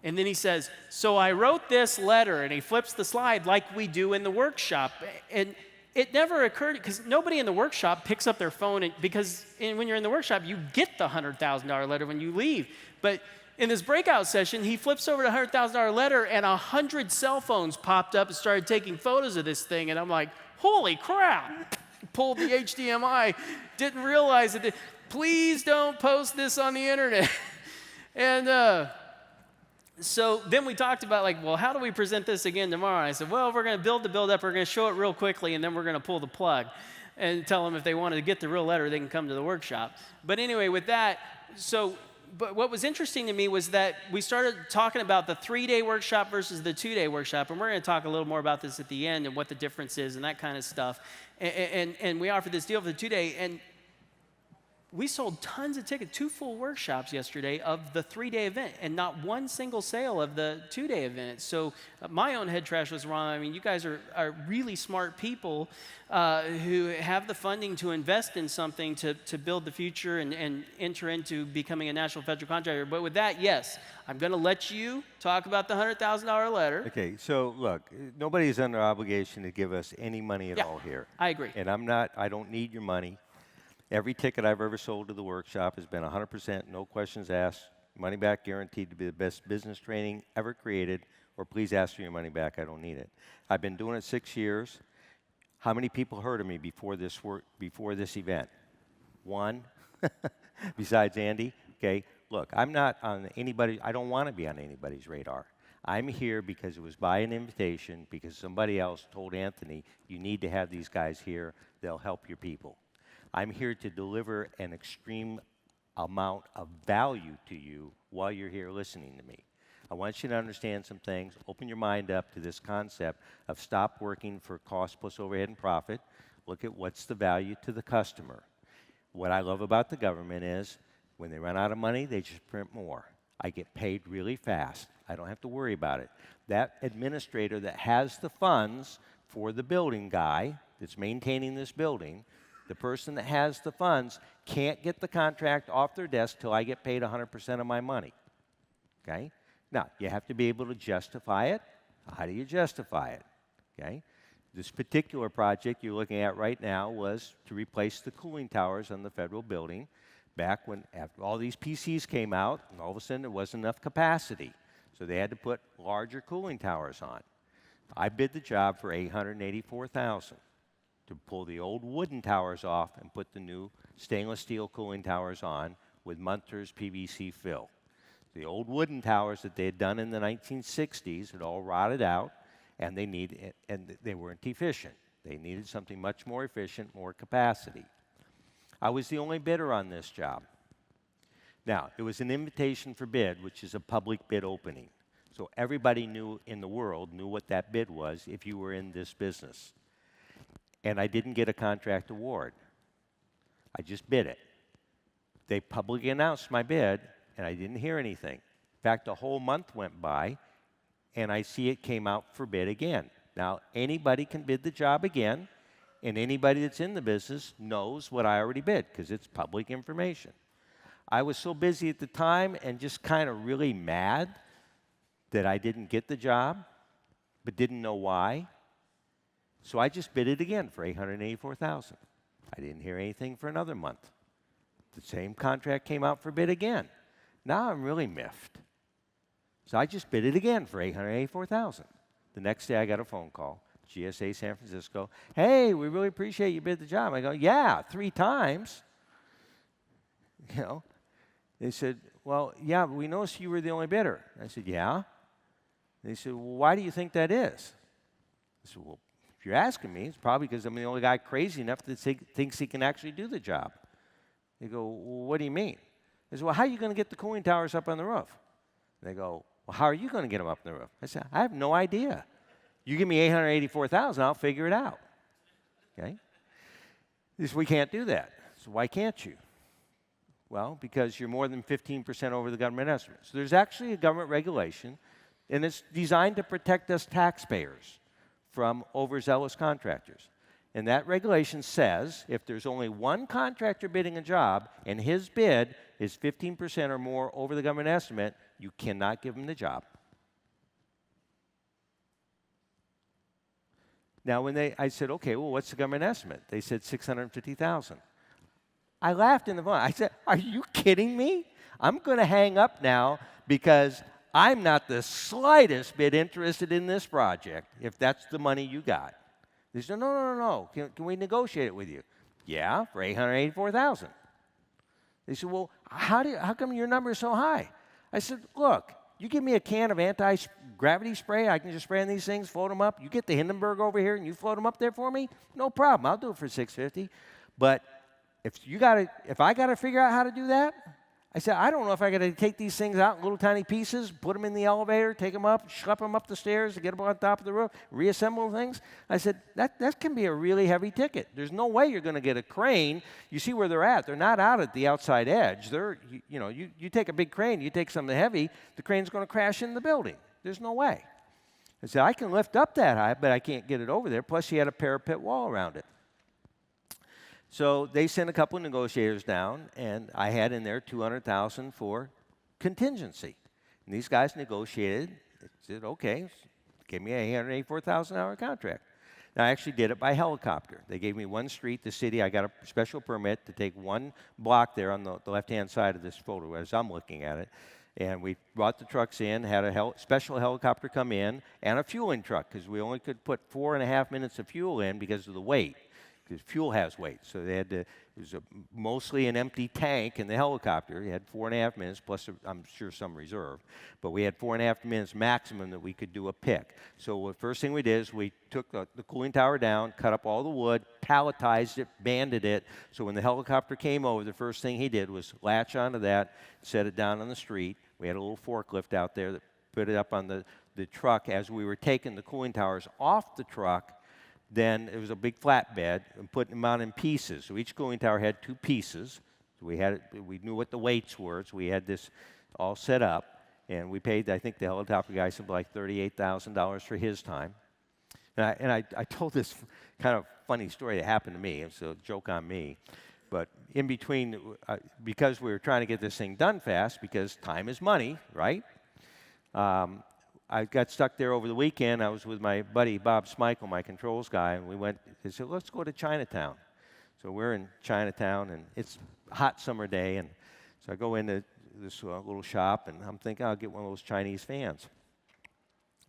And then he says, so I wrote this letter, and he flips the slide like we do in the workshop. And it never occurred, because nobody in the workshop picks up their phone, because when you're in the workshop, you get the $100,000 letter when you leave. But in this breakout session, he flips over to a $100,000 letter, and 100 cell phones popped up and started taking photos of this thing. And I'm like, holy crap. Pulled the HDMI, didn't realize it. Please don't post this on the internet. And so then we talked about, well, how do we present this again tomorrow? And I said, well, we're going to build the build-up. We're going to show it real quickly, and then we're going to pull the plug and tell them if they wanted to get the real letter, they can come to the workshop. But anyway, with that, but what was interesting to me was that we started talking about the 3-day workshop versus the 2-day workshop, and we're going to talk a little more about this at the end and what the difference is and that kind of stuff. And we offered this deal for the 2-day, and we sold tons of tickets, 2 full workshops yesterday of the 3-day event, and not one single sale of the 2-day event. So my own head trash was wrong. I mean, you guys are really smart people who have the funding to invest in something to build the future and enter into becoming a national federal contractor. But with that, yes, I'm going to let you talk about the $100,000 letter. Okay, so look, nobody's under obligation to give us any money at all here. I agree. And I don't need your money. Every ticket I've ever sold to the workshop has been 100%, no questions asked, money back guaranteed to be the best business training ever created, or please ask for your money back, I don't need it. I've been doing it 6 years. How many people heard of me before this event? 1, besides Andy. Okay, look, I'm not on I don't want to be on anybody's radar. I'm here because it was by an invitation, because somebody else told Anthony, you need to have these guys here, they'll help your people. I'm here to deliver an extreme amount of value to you while you're here listening to me. I want you to understand some things. Open your mind up to this concept of stop working for cost plus overhead and profit. Look at what's the value to the customer. What I love about the government is when they run out of money, they just print more. I get paid really fast. I don't have to worry about it. That administrator that has the funds for the building guy that's maintaining this building, the person that has the funds can't get the contract off their desk till I get paid 100% of my money. Okay? Now, you have to be able to justify it. How do you justify it? Okay? This particular project you're looking at right now was to replace the cooling towers on the federal building back when after all these PCs came out, and all of a sudden there wasn't enough capacity. So they had to put larger cooling towers on. I bid the job for $884,000 to pull the old wooden towers off and put the new stainless steel cooling towers on with Munters PVC fill. The old wooden towers that they had done in the 1960s had all rotted out, and they weren't efficient. They needed something much more efficient, more capacity. I was the only bidder on this job. Now, it was an invitation for bid, which is a public bid opening. So everybody in the world knew what that bid was if you were in this business. And I didn't get a contract award. I just bid it. They publicly announced my bid, and I didn't hear anything. In fact, a whole month went by, and I see it came out for bid again. Now, anybody can bid the job again, and anybody that's in the business knows what I already bid because it's public information. I was so busy at the time and just kind of really mad that I didn't get the job, but didn't know why. So I just bid it again for $884,000. I didn't hear anything for another month. The same contract came out for bid again. Now I'm really miffed. So I just bid it again for $884,000. The next day I got a phone call, GSA San Francisco. Hey, we really appreciate you bid the job. I go, yeah, 3 times. You know, they said, well, yeah, but we noticed you were the only bidder. I said, yeah. They said, well, why do you think that is? I said, well, if you're asking me, it's probably because I'm the only guy crazy enough that thinks he can actually do the job. They go, well, what do you mean? I said, well, how are you going to get the cooling towers up on the roof? They go, well, how are you going to get them up on the roof? I said, I have no idea. You give me $884,000, I'll figure it out. Okay? They said, we can't do that. So why can't you? Well, because you're more than 15% over the government estimate. So there's actually a government regulation, and it's designed to protect us taxpayers from overzealous contractors. And that regulation says if there's only one contractor bidding a job and his bid is 15% or more over the government estimate, you cannot give him the job. Now, I said, okay, well, what's the government estimate? They said $650,000. I laughed in the phone. I said, are you kidding me? I'm going to hang up now because I'm not the slightest bit interested in this project if that's the money you got. They said, no. Can we negotiate it with you? Yeah, for $884,000. They said, well, how come your number is so high? I said, look, you give me a can of anti-gravity spray, I can just spray on these things, float them up. You get the Hindenburg over here and you float them up there for me? No problem. I'll do it for $650. But if I got to figure out how to do that, I said, I don't know if I got to take these things out in little tiny pieces, put them in the elevator, take them up, schlep them up the stairs to get them on top of the roof, reassemble things. I said, that can be a really heavy ticket. There's no way you're going to get a crane. You see where they're at. They're not out at the outside edge. You take a big crane, you take something heavy, the crane's going to crash in the building. There's no way. I said, I can lift up that high, but I can't get it over there. Plus, you had a parapet wall around it. So they sent a couple of negotiators down, and I had in there $200,000 for contingency. And these guys negotiated. They said, okay, give me a $884,000 contract. Now, I actually did it by helicopter. They gave me one street, the city. I got a special permit to take one block there on the left-hand side of this photo as I'm looking at it. And we brought the trucks in, had a special helicopter come in, and a fueling truck, because we only could put 4.5 minutes of fuel in because of the weight. Because fuel has weight, so they had to. It was mostly an empty tank in the helicopter. You had 4.5 minutes, plus I'm sure some reserve, but we had 4.5 minutes maximum that we could do a pick. So the first thing we did is we took the cooling tower down, cut up all the wood, palletized it, banded it. So when the helicopter came over, the first thing he did was latch onto that, set it down on the street. We had a little forklift out there that put it up on the truck as we were taking the cooling towers off the truck. Then it was a big flatbed and putting them out in pieces. So each cooling tower had 2 pieces. So we knew what the weights were, so we had this all set up. And we paid, I think, the helicopter guy something like $38,000 for his time. And I told this kind of funny story that happened to me. It's a joke on me. But in between, because we were trying to get this thing done fast, because time is money, right? I got stuck there over the weekend. I was with my buddy Bob Smeichel, my controls guy, and he said, let's go to Chinatown. So we're in Chinatown, and it's a hot summer day. And so I go into this little shop, and I'm thinking I'll get one of those Chinese fans.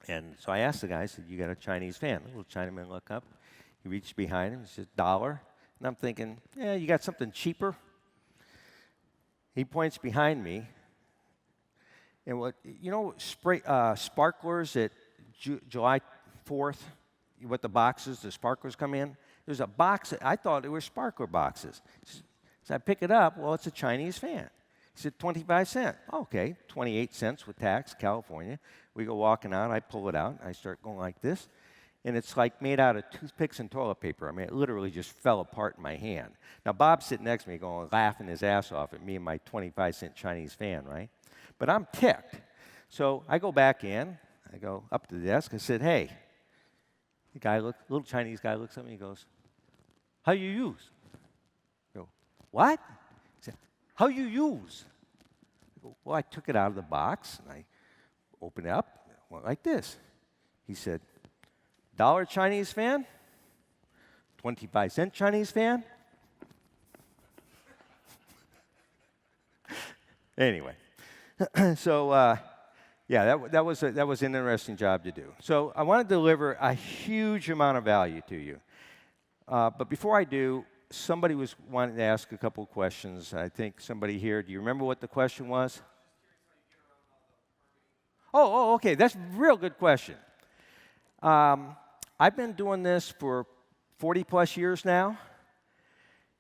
And so I asked the guy, I said, you got a Chinese fan? The little Chinaman looked up. He reached behind him. He said, $1. And I'm thinking, yeah, you got something cheaper? He points behind me. And sparklers at July 4th, what the boxes, the sparklers come in? There's a box, I thought it were sparkler boxes. So I pick it up, well, it's a Chinese fan. He said, 25 cents. Okay, 28 cents with tax, California. We go walking out, I pull it out, I start going like this, and it's like made out of toothpicks and toilet paper. I mean, it literally just fell apart in my hand. Now, Bob's sitting next to me going, laughing his ass off at me and my 25-cent Chinese fan, right? But I'm ticked. So I go back in, I go up to the desk, I said, hey. The little Chinese guy looks at me and goes, how you use? I go, what? He said, how you use? I go, well, I took it out of the box, and I opened it up, went like this. He said, $1 Chinese fan? 25-cent Chinese fan? Anyway, so yeah, that was an interesting job to do. So I want to deliver a huge amount of value to you. But before I do, somebody was wanting to ask a couple questions. I think somebody here, do you remember what the question was? Oh, okay, that's a real good question. I've been doing this for 40-plus years now.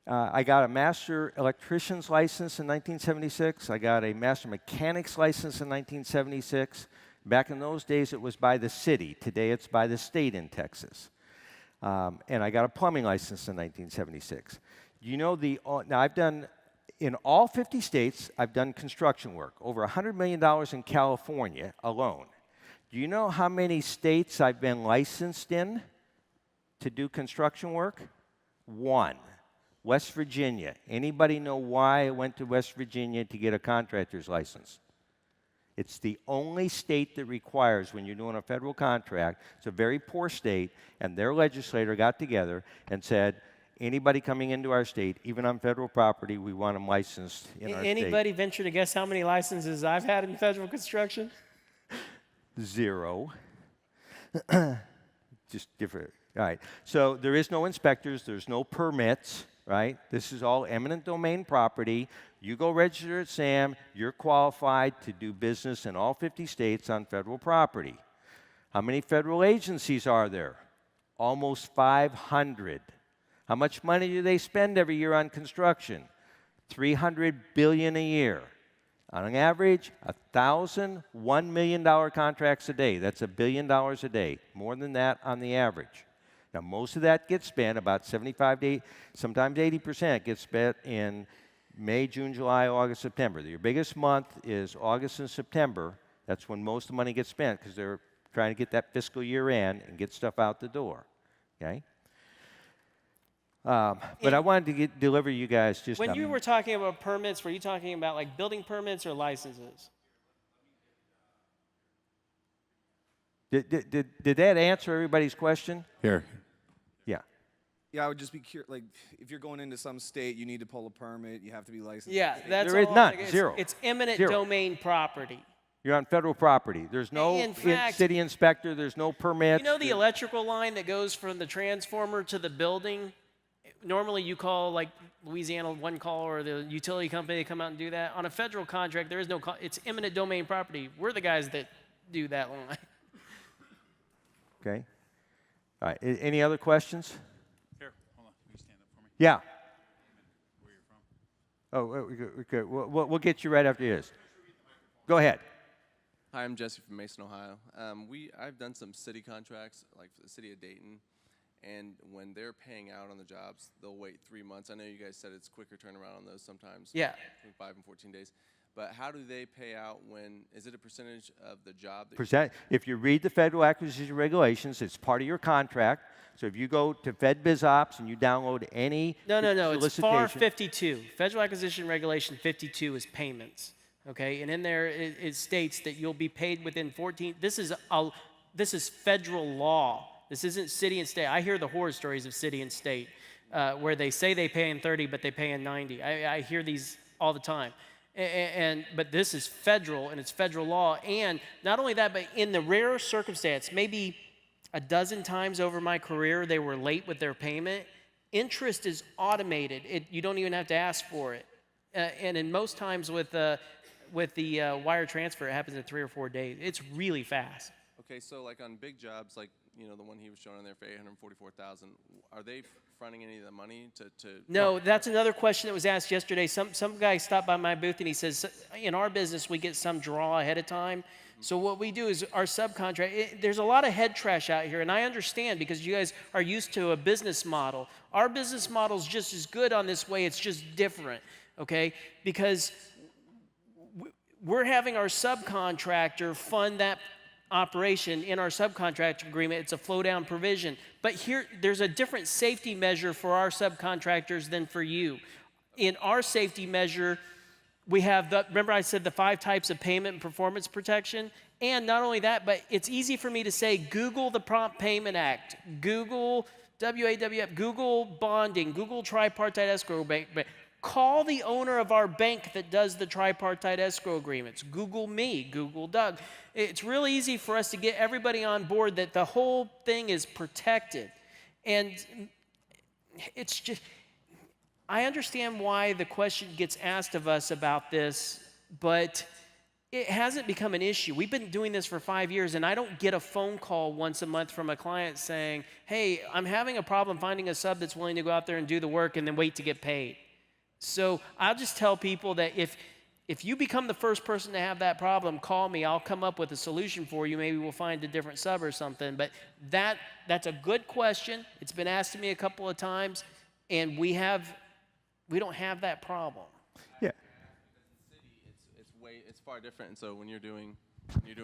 I got a master electrician's license in 1976. I got a master mechanic's license in 1976. Back in those days, it was by the city. Today, it's by the state in Texas. And I got a plumbing license in 1976. You know, now I've done, in all 50 states, I've done construction work. Over $100 million in California alone. Do you know how many states I've been licensed in to do construction work? 1. West Virginia. Anybody know why I went to West Virginia to get a contractor's license? It's the only state that requires, when you're doing a federal contract, it's a very poor state, and their legislator got together and said, anybody coming into our state, even on federal property, we want them licensed in our state. Anybody venture to guess how many licenses I've had in federal construction? 0. Just different. All right. So there is no inspectors. There's no permits. Right? This is all eminent domain property. You go register at SAM, you're qualified to do business in all 50 states on federal property. How many federal agencies are there? Almost 500. How much money do they spend every year on construction? $300 billion a year. On average, 1,000 $1 million contracts a day. That's $1 billion a day. More than that on the average. Now, most of that gets spent, about 75 to 80, sometimes 80% gets spent in May, June, July, August, September. Your biggest month is August and September. That's when most of the money gets spent because they're trying to get that fiscal year in and get stuff out the door. Okay? But I wanted to deliver you guys just... When you were talking about permits, were you talking about like building permits or licenses? Did that answer everybody's question? Here. Yeah. Yeah, I would just be curious. Like, if you're going into some state, you need to pull a permit. You have to be licensed. Yeah, that's there is all. none. Like, Zero. It's eminent Zero. domain property. You're on federal property. There's no In fact, city inspector. There's no permits. You know the electrical line that goes from the transformer to the building? Normally you call like Louisiana One Call or the utility company to come out and do that. On a federal contract, there is no call. It's eminent domain property. We're the guys that do that line. Okay. All right. Any other questions? Here, hold on. Can you stand up for me? Yeah. Where you're from? Oh, okay. We'll get you right after this. Go ahead. Hi, I'm Jesse from Mason, Ohio. I've done some city contracts, like for the city of Dayton, and when they're paying out on the jobs, they'll wait 3 months. I know you guys said it's quicker turnaround on those sometimes. Yeah. Between 5 and 14 days. But how do they pay out is it a percentage of the job? If you read the federal acquisition regulations, it's part of your contract. So if you go to Fed Biz Ops and you download any No, it's FAR solicitation, 52. Federal Acquisition Regulation 52 is payments, okay? And in there it states that you'll be paid within 14. This is federal law. This isn't city and state. I hear the horror stories of city and state where they say they pay in 30, but they pay in 90. I hear these all the time. But this is federal, and it's federal law. And not only that, but in the rare circumstance, maybe a dozen times over my career, they were late with their payment. Interest is automated. You don't even have to ask for it. And in most times with the wire transfer, it happens in 3 or 4 days. It's really fast. Okay, so like on big jobs, like the one he was showing on there for $844,000, are they fronting any of the money to? No, that's another question that was asked yesterday. Some guy stopped by my booth and he says, in our business, we get some draw ahead of time. So what we do is our subcontract, there's a lot of head trash out here, and I understand because you guys are used to a business model. Our business model is just as good on this way, it's just different, okay? Because we're having our subcontractor fund that operation in our subcontract agreement. It's a flow-down provision. But here, there's a different safety measure for our subcontractors than for you. In our safety measure, we have remember I said the 5 types of payment and performance protection? And not only that, but it's easy for me to say, Google the Prompt Payment Act, Google WAWF, Google bonding, Google tripartite escrow bank. Call the owner of our bank that does the tripartite escrow agreements. Google me, Google Doug. It's really easy for us to get everybody on board that the whole thing is protected. And it's just, I understand why the question gets asked of us about this, but it hasn't become an issue. We've been doing this for 5 years, and I don't get a phone call once a month from a client saying, hey, I'm having a problem finding a sub that's willing to go out there and do the work and then wait to get paid. So I'll just tell people that if you become the first person to have that problem, call me. I'll come up with a solution for you. Maybe we'll find a different sub or something. But that's a good question. It's been asked to me a couple of times, and we don't have that problem. yeah. It's far different. And so when you're doing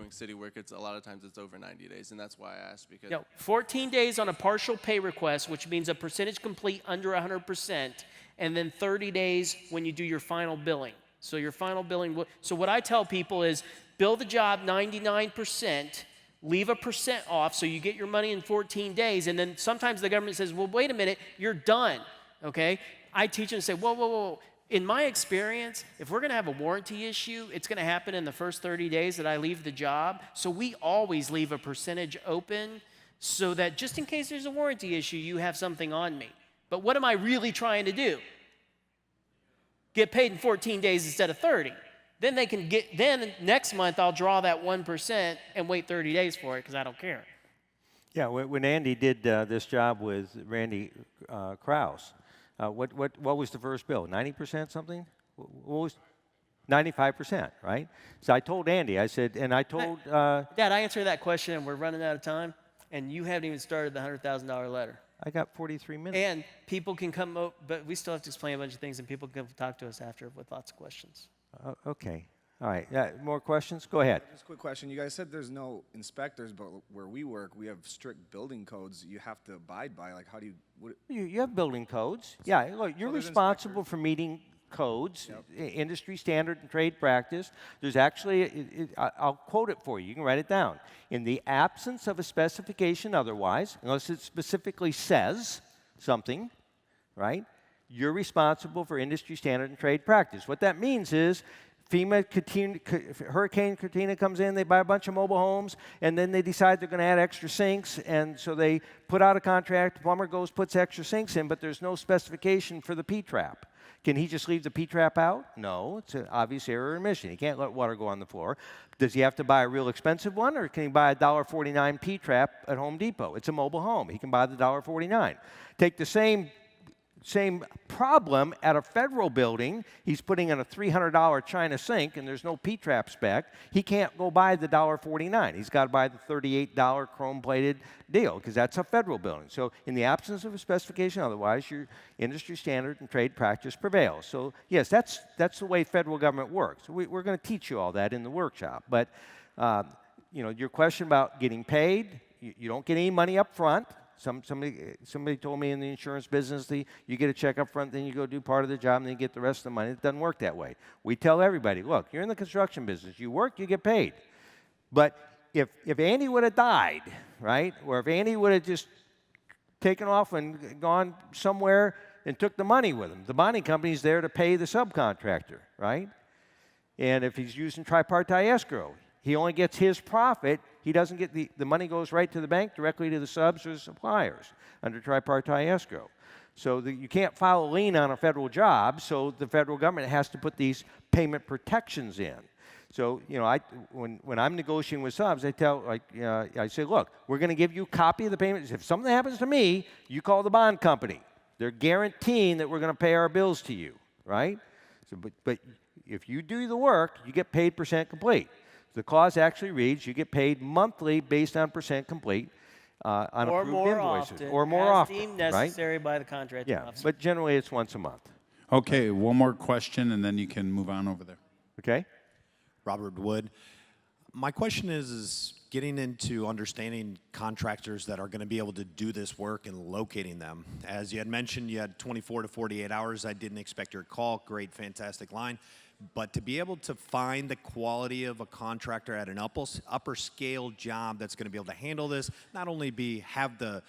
city work, a lot of times it's over 90 days, and that's why I asked because 14 days on a partial pay request, which means a percentage complete under 100%, and then 30 days when you do your final billing. So your final billing. So what I tell people is bill the job 99%, leave a percent off, so you get your money in 14 days, and then sometimes the government says, well, wait a minute, you're done. Okay? I teach them to say, whoa. In my experience, if we're going to have a warranty issue, it's going to happen in the first 30 days that I leave the job. So we always leave a percentage open so that just in case there's a warranty issue, you have something on me. But what am I really trying to do? Get paid in 14 days instead of 30. Then then next month I'll draw that 1% and wait 30 days for it because I don't care. Yeah, when Andy did this job with Randy Krause, what was the first bill? 90% something? What was 95%, right? So I told Andy, I said, and I told Dad, I answered that question, and we're running out of time, and you haven't even started the $100,000 letter. I got 43 minutes. And people can come up, but we still have to explain a bunch of things, and people can talk to us after with lots of questions. Okay. All right. More questions? Go ahead. Just a quick question. You guys said there's no inspectors, but where we work, we have strict building codes you have to abide by. Like, how do you... You have building codes. Yeah, look, you're responsible for meeting codes, industry standard and trade practice. There's actually, I'll quote it for you. You can write it down. In the absence of a specification otherwise, unless it specifically says something, right, you're responsible for industry standard and trade practice. What that means is Hurricane Katrina comes in, they buy a bunch of mobile homes, and then they decide they're going to add extra sinks, and so they put out a contract, the plumber goes, puts extra sinks in, but there's no specification for the P-trap. Can he just leave the P-trap out? No, it's an obvious error or omission. He can't let water go on the floor. Does he have to buy a real expensive one, or can he buy a $1.49 P-trap at Home Depot? It's a mobile home. He can buy the $1.49. Take the same same problem at a federal building. He's putting in a $300 China sink, and there's no P-trap spec. He can't go buy the $1.49. He's got to buy the $38 chrome-plated deal because that's a federal building. So in the absence of a specification otherwise, your industry standard and trade practice prevails. So yes, that's the way federal government works. We're going to teach you all that in the workshop. But your question about getting paid, you don't get any money up front. Somebody told me in the insurance business, you get a check up front, then you go do part of the job, and then you get the rest of the money. It doesn't work that way. We tell everybody, look, you're in the construction business. You work, you get paid. But if Andy would have died, right, or if Andy would have just taken off and gone somewhere and took the money with him, the bonding company's there to pay the subcontractor, right? And if he's using tripartite escrow, he only gets his profit. He doesn't get the money goes right to the bank, directly to the subs or suppliers under tripartite escrow. So you can't file a lien on a federal job, so the federal government has to put these payment protections in. So, when I'm negotiating with subs, I say, look, we're going to give you a copy of the payment. If something happens to me, you call the bond company. They're guaranteeing that we're going to pay our bills to you, right? So, but if you do the work, you get paid percent complete. The clause actually reads, you get paid monthly based on percent complete on or approved more invoices. often, Or more as often, deemed right? necessary by the contracting Yeah, officer. but generally it's once a month. Okay, one more question, and then you can move on over there. Okay? Robert Wood. My question is getting into understanding contractors that are going to be able to do this work and locating them. As you had mentioned, you had 24 to 48 hours. I didn't expect your call. Great, fantastic line. But to be able to find the quality of a contractor at an upper scale job that's going to be able to handle this, not only have the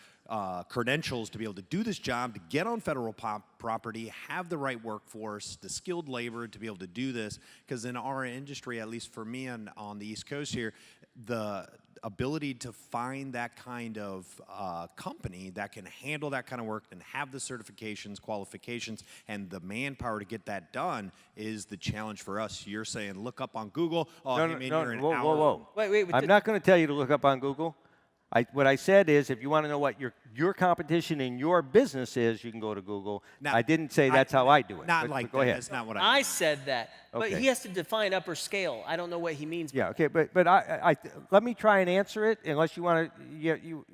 credentials to be able to do this job, to get on federal property, have the right workforce, the skilled labor to be able to do this, because in our industry, at least for me on the East Coast here, the ability to find that kind of company that can handle that kind of work and have the certifications, qualifications, and the manpower to get that done is the challenge for us. You're saying look up on Google. Oh, No, he made no, here an whoa, hour. whoa, whoa. Wait, I'm not going to tell you to look up on Google. What I said is if you want to know what your competition in your business is, you can go to Google. Now, I didn't say that's how I do it. Not but like go that. ahead. That's not what I I meant. said that, but Okay. he has to define upper scale. I don't know what he means. Yeah, okay, but I let me try and answer it unless you want to.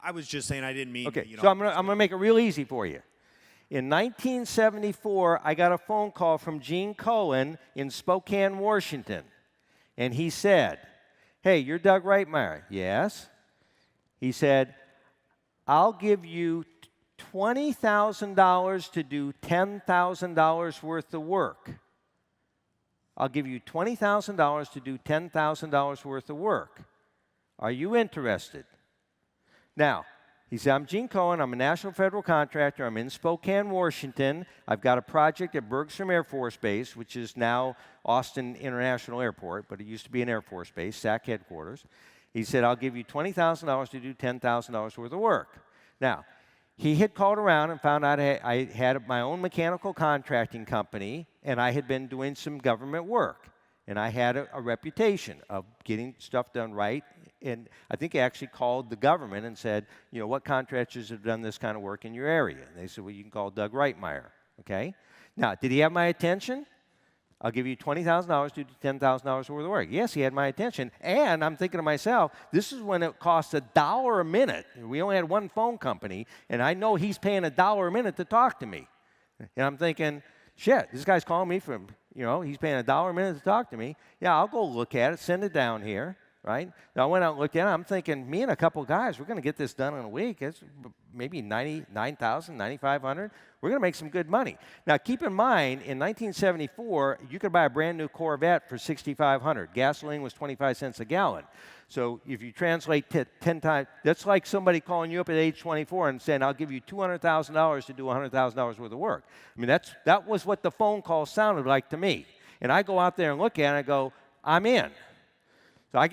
I was just saying I didn't mean. Okay, You know, so I'm gonna make it real easy for you. In 1974, I got a phone call from Gene Cohen in Spokane, Washington, and he said, "Hey, you're Doug Reitmeyer." Yes. He said, "I'll give you $20,000 to do $10,000 worth of work. I'll give you $20,000 to do $10,000 worth of work. Are you interested?" Now, he said, "I'm Gene Cohen. I'm a national federal contractor. I'm in Spokane, Washington. I've got a project at Bergstrom Air Force Base, which is now Austin International Airport, but it used to be an Air Force Base, SAC headquarters." He said, "I'll give you $20,000 to do $10,000 worth of work." Now, he had called around and found out I had my own mechanical contracting company, and I had been doing some government work. And I had a reputation of getting stuff done right. And I think he actually called the government and said, what contractors have done this kind of work in your area? And they said, well, you can call Doug Reitmeyer, okay? Now, did he have my attention? I'll give you $20,000 to do $10,000 worth of work. Yes, he had my attention. And I'm thinking to myself, this is when it costs $1 a minute. We only had one phone company, and I know he's paying $1 a minute to talk to me. And I'm thinking, shit, this guy's calling me from, he's paying $1 a minute to talk to me. Yeah, I'll go look at it, send it down here, right? Now, I went out and looked at it. I'm thinking, me and a couple of guys, we're going to get this done in a week. It's maybe $99,000, $9,500. We're going to make some good money. Now, keep in mind, in 1974, you could buy a brand new Corvette for $6,500. Gasoline was 25 cents a gallon. So if you translate 10 times, that's like somebody calling you up at age 24 and saying, I'll give you $200,000 to do $100,000 worth of work. I mean, that was what the phone call sounded like to me. And I go out there and look at it and I go, I'm in. So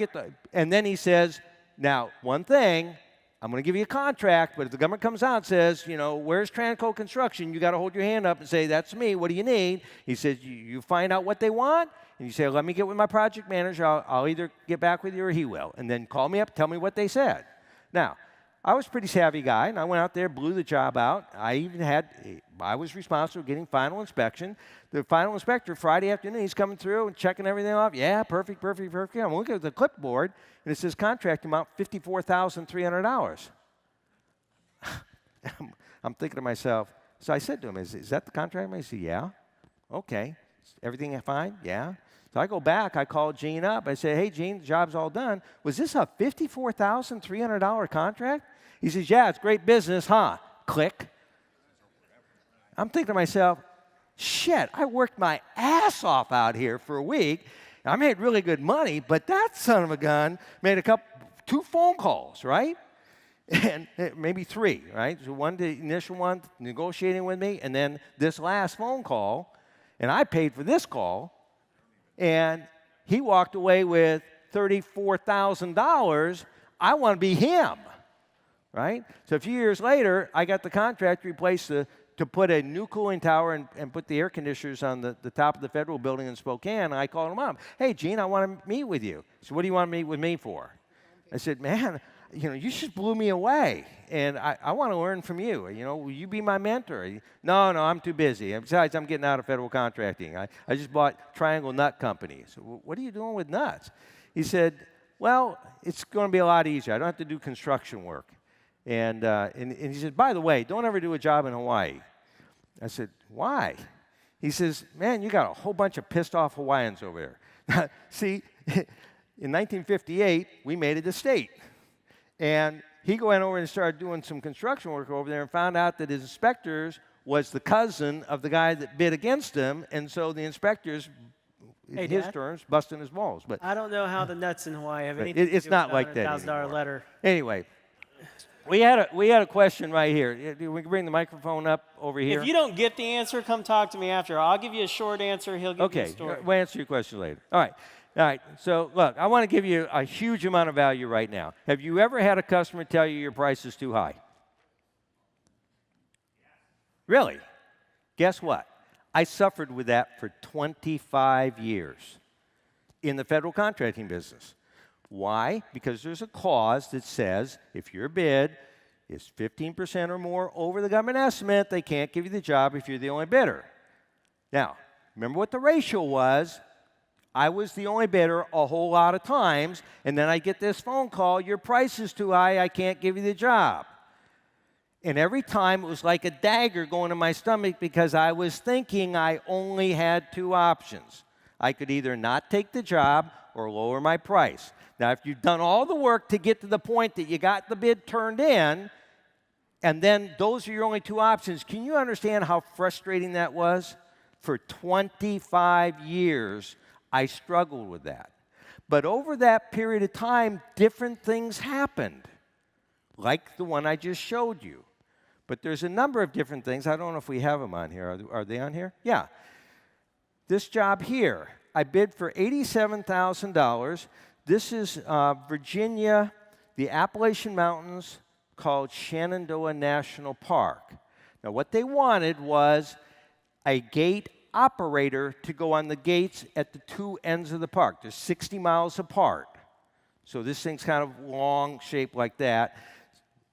and then he says, now, one thing, I'm going to give you a contract, but if the government comes out and says, where's Tranco Construction? You got to hold your hand up and say, that's me. What do you need? He says, you find out what they want, and you say, let me get with my project manager. I'll either get back with you or he will. And then call me up, tell me what they said. Now, I was a pretty savvy guy, and I went out there, blew the job out. I even had I was responsible for getting final inspection. The final inspector, Friday afternoon, he's coming through and checking everything off. Yeah, perfect, perfect, perfect. I'm looking at the clipboard, and it says contract amount $54,300. I'm thinking to myself, so I said to him, is that the contract amount? He said, yeah. Okay. Everything fine? Yeah. So I go back, I call Gene up. I say, hey, Gene, the job's all done. Was this a $54,300 contract? He says, yeah, it's great business, huh? Click. I'm thinking to myself, shit, I worked my ass off out here for a week. I made really good money, but that son of a gun made 2 phone calls, right? And maybe 3, right? So one, the initial one, negotiating with me, and then this last phone call, and I paid for this call, and he walked away with $34,000. I want to be him, right? So a few years later, I got the contract to replace to put a new cooling tower and put the air conditioners on the top of the federal building in Spokane. And I called him up. Hey, Gene, I want to meet with you. He said, what do you want to meet with me for? I said, man, you just blew me away, and I want to learn from you. Will you be my mentor? No, I'm too busy. Besides, I'm getting out of federal contracting. I just bought Triangle Nut Company. So what are you doing with nuts? He said, well, it's going to be a lot easier. I don't have to do construction work. And he said, by the way, don't ever do a job in Hawaii. I said, why? He says, man, you got a whole bunch of pissed off Hawaiians over there. See, in 1958, we made it a state. And he went over and started doing some construction work over there and found out that his inspectors was the cousin of the guy that bid against him. And so the inspectors, in his terms, busting his balls. But I don't know how the nuts in Hawaii have anything it's to do not with like that $100,000 anymore. letter. Anyway, we had a question right here. We can bring the microphone up over here. If you don't get the answer, come talk to me after. I'll give you a short answer. He'll give you a story. Okay, we'll answer your question later. All right. So look, I want to give you a huge amount of value right now. Have you ever had a customer tell you your price is too high? Really? Guess what? I suffered with that for 25 years in the federal contracting business. Why? Because there's a clause that says if your bid is 15% or more over the government estimate, they can't give you the job if you're the only bidder. Now, remember what the ratio was. I was the only bidder a whole lot of times, and then I get this phone call, your price is too high, I can't give you the job. And every time it was like a dagger going to my stomach because I was thinking I only had 2 options. I could either not take the job or lower my price. Now, if you've done all the work to get to the point that you got the bid turned in, and then those are your only 2 options, can you understand how frustrating that was? For 25 years, I struggled with that. But over that period of time, different things happened, like the one I just showed you. But there's a number of different things. I don't know if we have them on here. Are they on here? Yeah. This job here, I bid for $87,000. This is Virginia, the Appalachian Mountains, called Shenandoah National Park. Now, what they wanted was a gate operator to go on the gates at the 2 ends of the park. They're 60 miles apart. So this thing's kind of long shaped like that.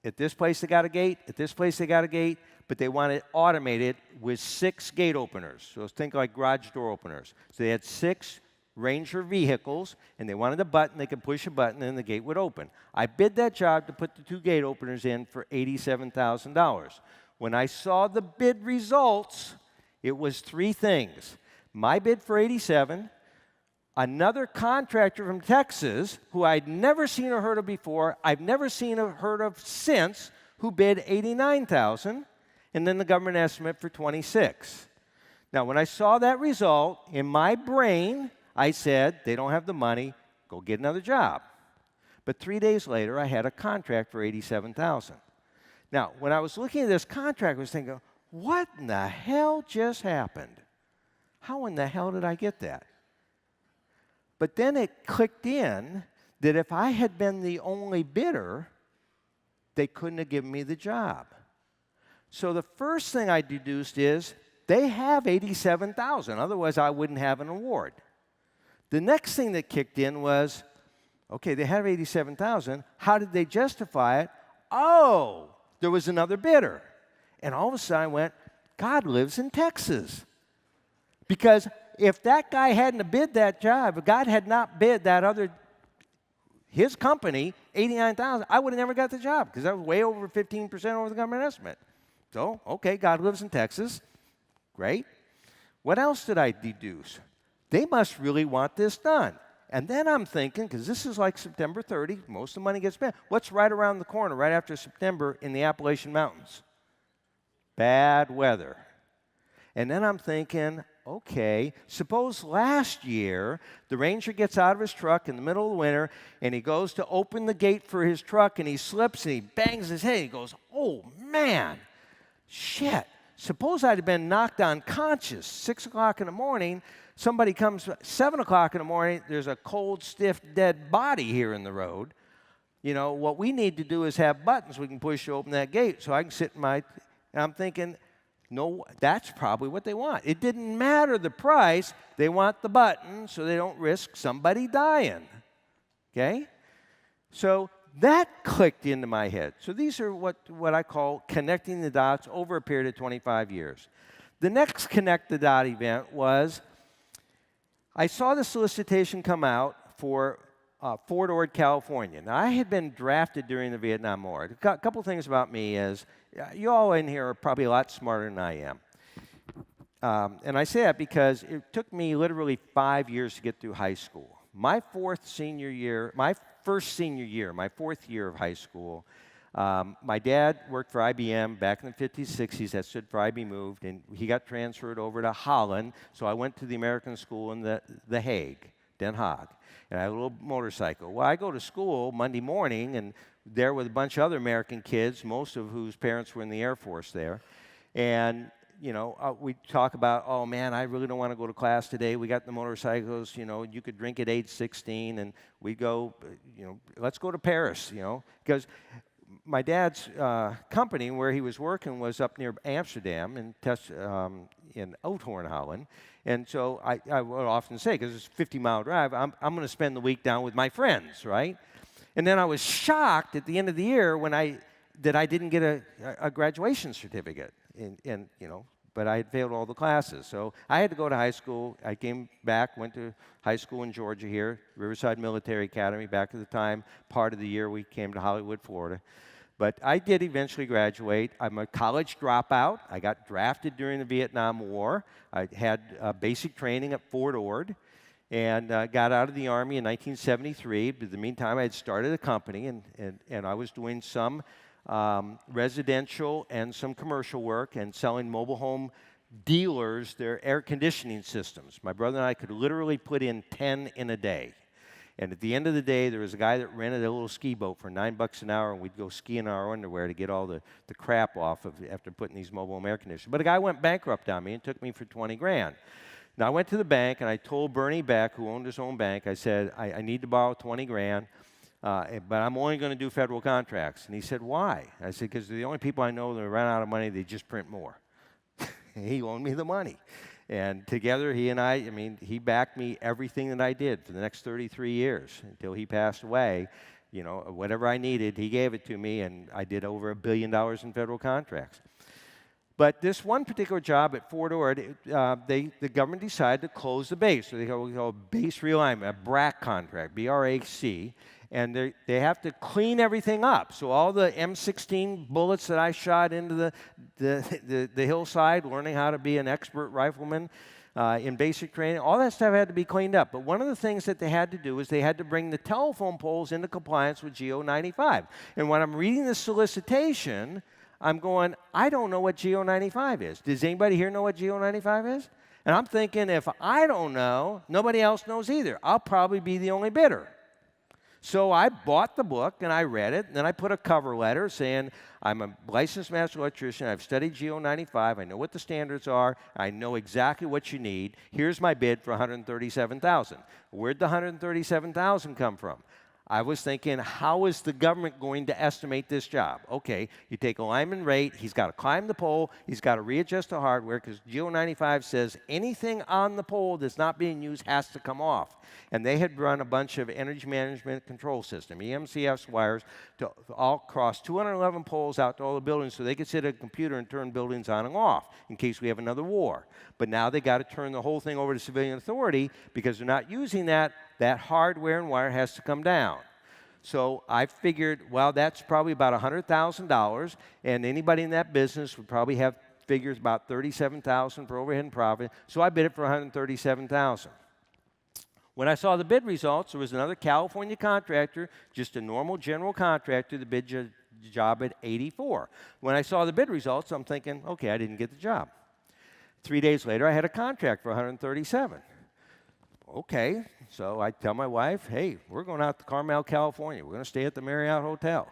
At this place, they got a gate. At this place, they got a gate. But they wanted it automated with 6 gate openers. So think like garage door openers. So they had 6 Ranger vehicles, and they wanted a button. They could push a button, and the gate would open. I bid that job to put the 2 gate openers in for $87,000. When I saw the bid results, it was 3 things. My bid for $87,000, another contractor from Texas who I'd never seen or heard of before, I've never seen or heard of since, who bid $89,000, and then the government estimate for $26,000. Now, when I saw that result, in my brain, I said, they don't have the money, go get another job. But 3 days later, I had a contract for $87,000. Now, when I was looking at this contract, I was thinking, what in the hell just happened? How in the hell did I get that? But then it clicked in that if I had been the only bidder, they couldn't have given me the job. So the first thing I deduced is they have $87,000. Otherwise, I wouldn't have an award. The next thing that kicked in was, okay, they have $87,000. How did they justify it? Oh, there was another bidder. And all of a sudden I went, God lives in Texas. Because if that guy hadn't have bid that job, if God had not bid that his company, $89,000, I would have never got the job because that was way over 15% over the government estimate. So, okay, God lives in Texas. Great. What else did I deduce? They must really want this done. And then I'm thinking, because this is like September 30, most of the money gets spent. What's right around the corner, right after September in the Appalachian Mountains? Bad weather. And then I'm thinking, okay, suppose last year the ranger gets out of his truck in the middle of the winter and he goes to open the gate for his truck and he slips and he bangs his head. He goes, oh man, shit. Suppose I'd have been knocked unconscious 6 o'clock in the morning. Somebody comes 7 o'clock in the morning, there's a cold, stiff, dead body here in the road. You know, what we need to do is have buttons we can push to open that gate so I can sit in my, and I'm thinking, no, that's probably what they want. It didn't matter the price. They want the button so they don't risk somebody dying. Okay? So that clicked into my head. So these are what I call connecting the dots over a period of 25 years. The next connect the dot event was I saw the solicitation come out for Fort Ord, California. Now, I had been drafted during the Vietnam War. A couple things about me is you all in here are probably a lot smarter than I am. And I say that because it took me literally 5 years to get through high school. My fourth senior year, my fourth year of high school, my dad worked for IBM back in the 50s, 60s. That stood for IB moved, and he got transferred over to Holland. So I went to the American school in The Hague, Den Haag. And I had a little motorcycle. Well, I go to school Monday morning, and there with a bunch of other American kids, most of whose parents were in the Air Force there. And, you know, we talk about, oh, man, I really don't want to go to class today. We got the motorcycles, you know, you could drink at age 16, and we go, you know, let's go to Paris, you know. Because my dad's company, where he was working, was up near Amsterdam in Oudthoorn, Holland. And so I would often say, because it's a 50-mile drive, I'm going to spend the week down with my friends, right? And then I was shocked at the end of the year that I didn't get a graduation certificate, and you know, but I had failed all the classes. So I had to go to high school. I came back, went to high school in Georgia here, Riverside Military Academy, back at the time, part of the year we came to Hollywood, Florida. But I did eventually graduate. I'm a college dropout. I got drafted during the Vietnam War. I had basic training at Fort Ord and got out of the Army in 1973. But in the meantime, I had started a company, and I was doing some residential and some commercial work and selling mobile home dealers their air conditioning systems. My brother and I could literally put in 10 in a day. And at the end of the day, there was a guy that rented a little ski boat for $9 an hour, and we'd go ski in our underwear to get all the crap off of after putting these mobile home air conditioners. But a guy went bankrupt on me and took me for 20 grand. Now, I went to the bank, and I told Bernie Beck, who owned his own bank, I said, I need to borrow 20 grand, but I'm only going to do federal contracts. And he said, why? I said, because they're the only people I know that run out of money, they just print more. He loaned me the money. And together, he and I mean, he backed me everything that I did for the next 33 years until he passed away. You know, whatever I needed, he gave it to me, and I did over $1 billion in federal contracts. But this one particular job at Fort Ord, the government decided to close the base. So they call a base realignment, a BRAC contract, B-R-A-C. And they have to clean everything up. So all the M16 bullets that I shot into the hillside, learning how to be an expert rifleman in basic training, all that stuff had to be cleaned up. But one of the things that they had to do is they had to bring the telephone poles into compliance with GO95. And when I'm reading the solicitation, I'm going, I don't know what GO95 is. Does anybody here know what GO95 is? And I'm thinking, if I don't know, nobody else knows either. I'll probably be the only bidder. So I bought the book, and I read it, and then I put a cover letter saying, I'm a licensed master electrician, I've studied GO95, I know what the standards are, I know exactly what you need. Here's my bid for $137,000. Where'd the $137,000 come from? I was thinking, how is the government going to estimate this job? Okay, you take a lineman rate, he's got to climb the pole, he's got to readjust the hardware, because GO 95 says anything on the pole that's not being used has to come off. And they had run a bunch of energy management control system, EMCS wires, to all across 211 poles out to all the buildings so they could sit at a computer and turn buildings on and off in case we have another war. But now they got to turn the whole thing over to civilian authority because they're not using that. That hardware and wire has to come down. So I figured, well, that's probably about $100,000, and anybody in that business would probably have figures about $37,000 for overhead and profit. So I bid it for $137,000. When I saw the bid results, there was another California contractor, just a normal general contractor, the bid job at $84,000. When I saw the bid results, I'm thinking, okay, I didn't get the job. 3 days later, I had a contract for $137,000. Okay, so I tell my wife, hey, we're going out to Carmel, California. We're going to stay at the Marriott Hotel.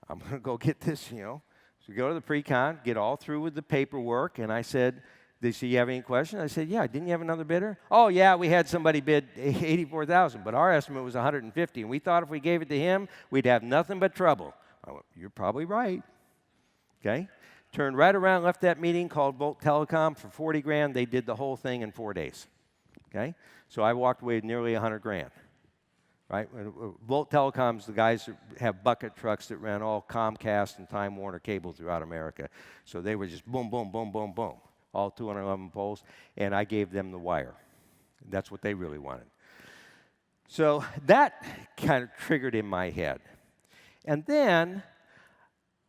I'm going to go get this, you know. So we go to the pre-con, get all through with the paperwork, and I said, they said, you have any questions? I said, yeah, didn't you have another bidder? Oh, yeah, we had somebody bid $84,000, but our estimate was $150,000, and we thought if we gave it to him, we'd have nothing but trouble. I went, you're probably right. Okay? Turned right around, left that meeting, called Volt Telecom for $40,000. They did the whole thing in 4 days. Okay? So I walked away with nearly $100,000. Right? Volt Telecom's the guys that have bucket trucks that ran all Comcast and Time Warner cable throughout America. So they were just boom, boom, boom, boom, boom, all 211 poles, and I gave them the wire. That's what they really wanted. So that kind of triggered in my head. And then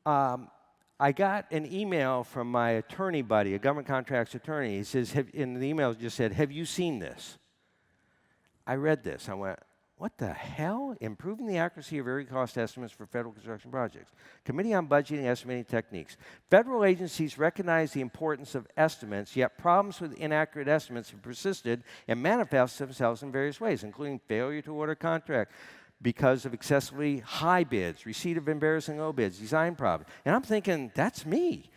I got an email from my attorney buddy, a government contracts attorney. He says, in the email, it just said, have you seen this? I read this. I went, what the hell? Improving the accuracy of area cost estimates for federal construction projects. Committee on Budgeting and Estimating Techniques. Federal agencies recognize the importance of estimates, yet problems with inaccurate estimates have persisted and manifest themselves in various ways, including failure to award a contract because of excessively high bids, receipt of embarrassing low bids, design problems. And I'm thinking, that's me.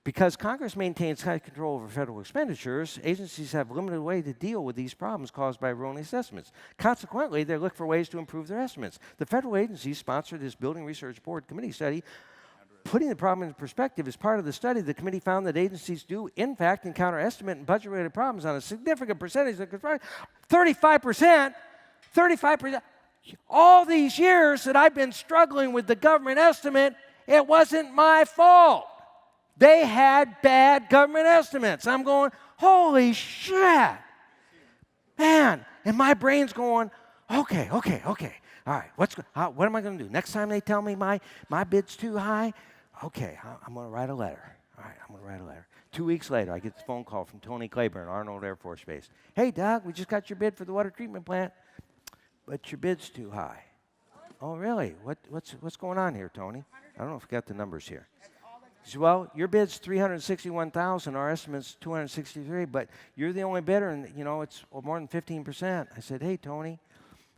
Because Congress maintains tight control over federal expenditures, agencies have limited way to deal with these problems caused by erroneous estimates. Consequently, they look for ways to improve their estimates. The federal agencies sponsored this Building Research Board committee study. Putting the problem in perspective, as part of the study, the committee found that agencies do, in fact, encounter estimate and budget-related problems on a significant percentage of construction. 35%? 35%? All these years that I've been struggling with the government estimate, it wasn't my fault. They had bad government estimates. I'm going, holy shit. Man, and my brain's going, okay. All right, what am I going to do? Next time they tell me my bid's too high, okay, I'm going to write a letter. All right, I'm going to write a letter. 2 weeks later, I get the phone call from Tony Claiborne, Arnold Air Force Base. Hey, Doug, we just got your bid for the water treatment plant, but your bid's too high. Oh, really? What's going on here, Tony? I don't know if I got the numbers here. He said, well, your bid's $361,000, our estimate's $263,000, but you're the only bidder, and it's more than 15%. I said, hey, Tony,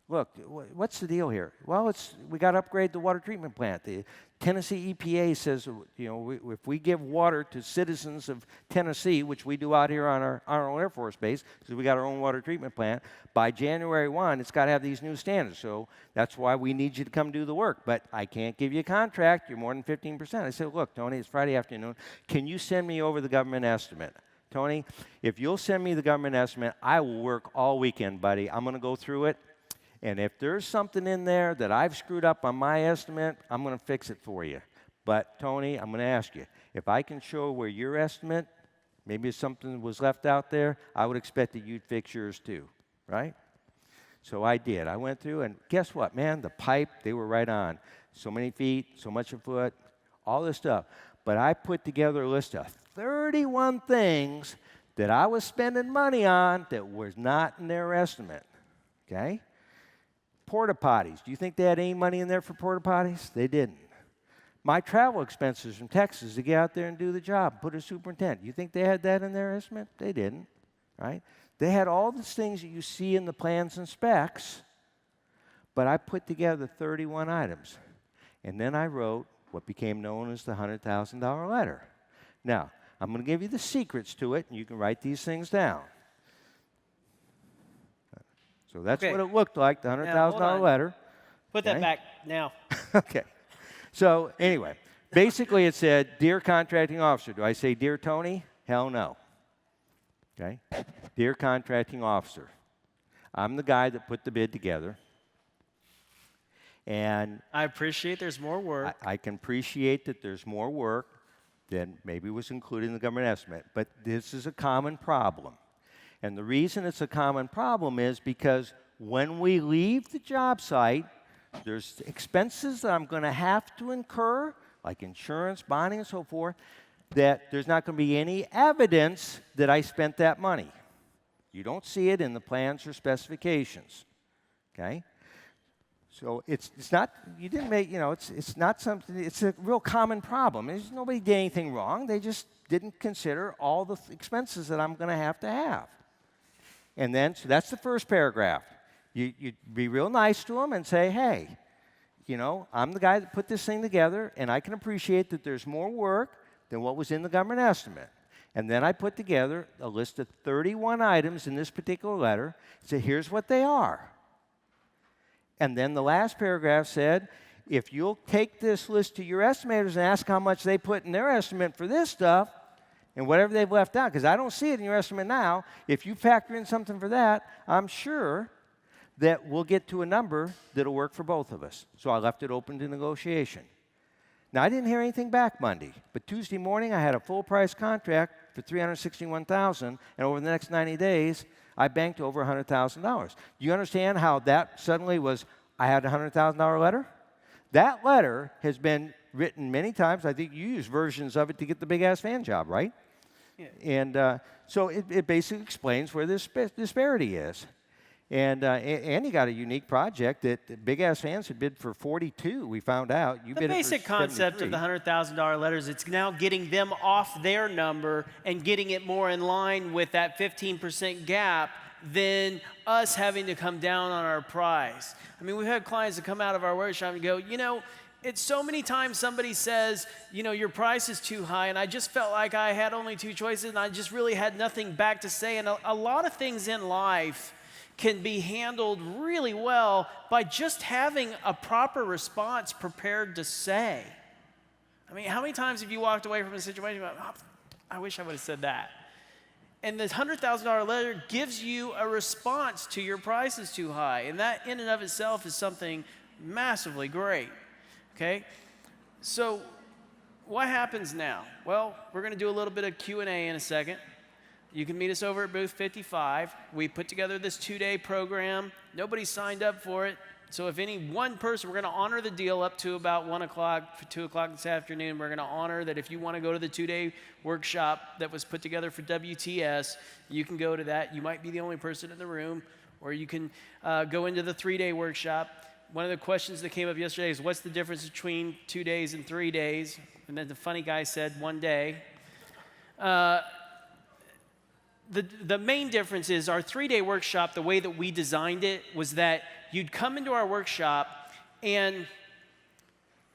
look, what's the deal here? Well, we got to upgrade the water treatment plant. The Tennessee EPA says, if we give water to citizens of Tennessee, which we do out here on our Arnold Air Force Base, because we got our own water treatment plant, by January 1, it's got to have these new standards. So that's why we need you to come do the work. But I can't give you a contract. You're more than 15%. I said, look, Tony, it's Friday afternoon. Can you send me over the government estimate? Tony, if you'll send me the government estimate, I will work all weekend, buddy. I'm going to go through it. And if there's something in there that I've screwed up on my estimate, I'm going to fix it for you. But, Tony, I'm going to ask you, if I can show where your estimate, maybe something was left out there, I would expect that you'd fix yours too, right? So I did. I went through, and guess what, man? The pipe, they were right on. So many feet, so much a foot, all this stuff. But I put together a list of 31 things that I was spending money on that was not in their estimate, okay? Porta potties. Do you think they had any money in there for porta potties? They didn't. My travel expenses from Texas to get out there and do the job, put a superintendent. You think they had that in their estimate? They didn't, right? They had all these things that you see in the plans and specs, but I put together 31 items. And then I wrote what became known as the $100,000 letter. Now, I'm going to give you the secrets to it, and you can write these things down. So that's what it looked like, the $100,000 letter. Put that Okay? back now. Okay. So anyway, basically it said, Dear Contracting Officer. Do I say Dear Tony? Hell no. Okay? Dear Contracting Officer, I'm the guy that put the bid together. And I appreciate there's more work. I can appreciate that there's more work than maybe was included in the government estimate, but this is a common problem. And the reason it's a common problem is because when we leave the job site, there's expenses that I'm going to have to incur, like insurance, bonding, and so forth, that there's not going to be any evidence that I spent that money. You don't see it in the plans or specifications, okay? So it's not, you didn't make, you know, it's not something, it's a real common problem. There's nobody did anything wrong. They just didn't consider all the expenses that I'm going to have. And then, so that's the first paragraph. You be real nice to them and say, hey, you know, I'm the guy that put this thing together, and I can appreciate that there's more work than what was in the government estimate. And then I put together a list of 31 items in this particular letter. So here's what they are. And then the last paragraph said, if you'll take this list to your estimators and ask how much they put in their estimate for this stuff, and whatever they've left out, because I don't see it in your estimate now, if you factor in something for that, I'm sure that we'll get to a number that'll work for both of us. So I left it open to negotiation. Now, I didn't hear anything back Monday, but Tuesday morning I had a full price contract for $361,000, and over the next 90 days, I banked over $100,000. Do you understand how that suddenly was, I had a $100,000 letter? That letter has been written many times. I think you use versions of it to get the big-ass fan job, right? Yeah. And so it basically explains where this disparity is. And Andy got a unique project that big-ass fans had bid for 42, we found out. You The bid basic it for concept of the $100,000 letters, it's now getting them off their number and getting it more in line with that 15% gap than us having to come down on our price. I mean, we've had clients that come out of our workshop and go, you know, it's so many times somebody says, you know, your price is too high, and I just felt like I had only two choices, and I just really had nothing back to say. And a lot of things in life can be handled really well by just having a proper response prepared to say. I mean, how many times have you walked away from a situation about, oh, I wish I would have said that? And this $100,000 letter gives you a response to your price is too high, and that in and of itself is something massively great, okay? So what happens now? Well, we're going to do a little bit of Q&A in a second. You can meet us over at booth 55. We put together this 2-day program. Nobody signed up for it. So if any one person, we're going to honor the deal up to about 1 o'clock, 2 o'clock this afternoon. We're going to honor that if you want to go to the 2-day workshop that was put together for WTS, you can go to that. You might be the only person in the room, or you can go into the 3-day workshop. One of the questions that came up yesterday is, what's the difference between 2 days and 3 days? And then the funny guy said 1 day. The main difference is our 3-day workshop, the way that we designed it was that you'd come into our workshop and,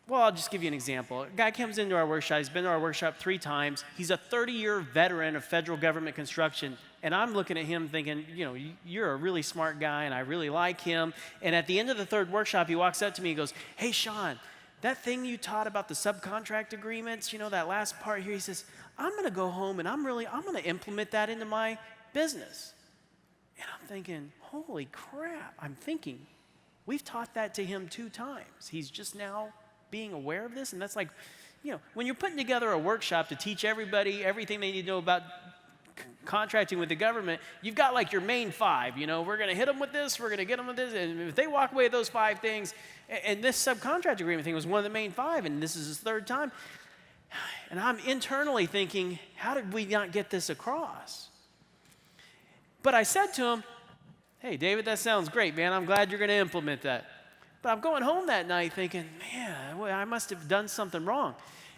well, I'll just give you an example. A guy comes into our workshop, he's been to our workshop 3 times. He's a 30-year veteran of federal government construction. And I'm looking at him thinking, you know, you're a really smart guy and I really like him. And at the end of the 3rd workshop, he walks up to me and goes, hey, Sean, that thing you taught about the subcontract agreements, you know, that last part here, he says, I'm going to go home and I'm going to implement that into my business. And I'm thinking, holy crap. I'm thinking, we've taught that to him 2 times. He's just now being aware of this. And that's like, you know, when you're putting together a workshop to teach everybody everything they need to know about contracting with the government, you've got like your main 5, you know, we're going to hit them with this, we're going to get them with this, and if they walk away with those 5 things, and this subcontract agreement thing was one of the main 5, and this is his 3rd time, and I'm internally thinking, how did we not get this across? But I said to him, hey, David, that sounds great, man, I'm glad you're going to implement that. But I'm going home that night thinking, man, I must have done something wrong.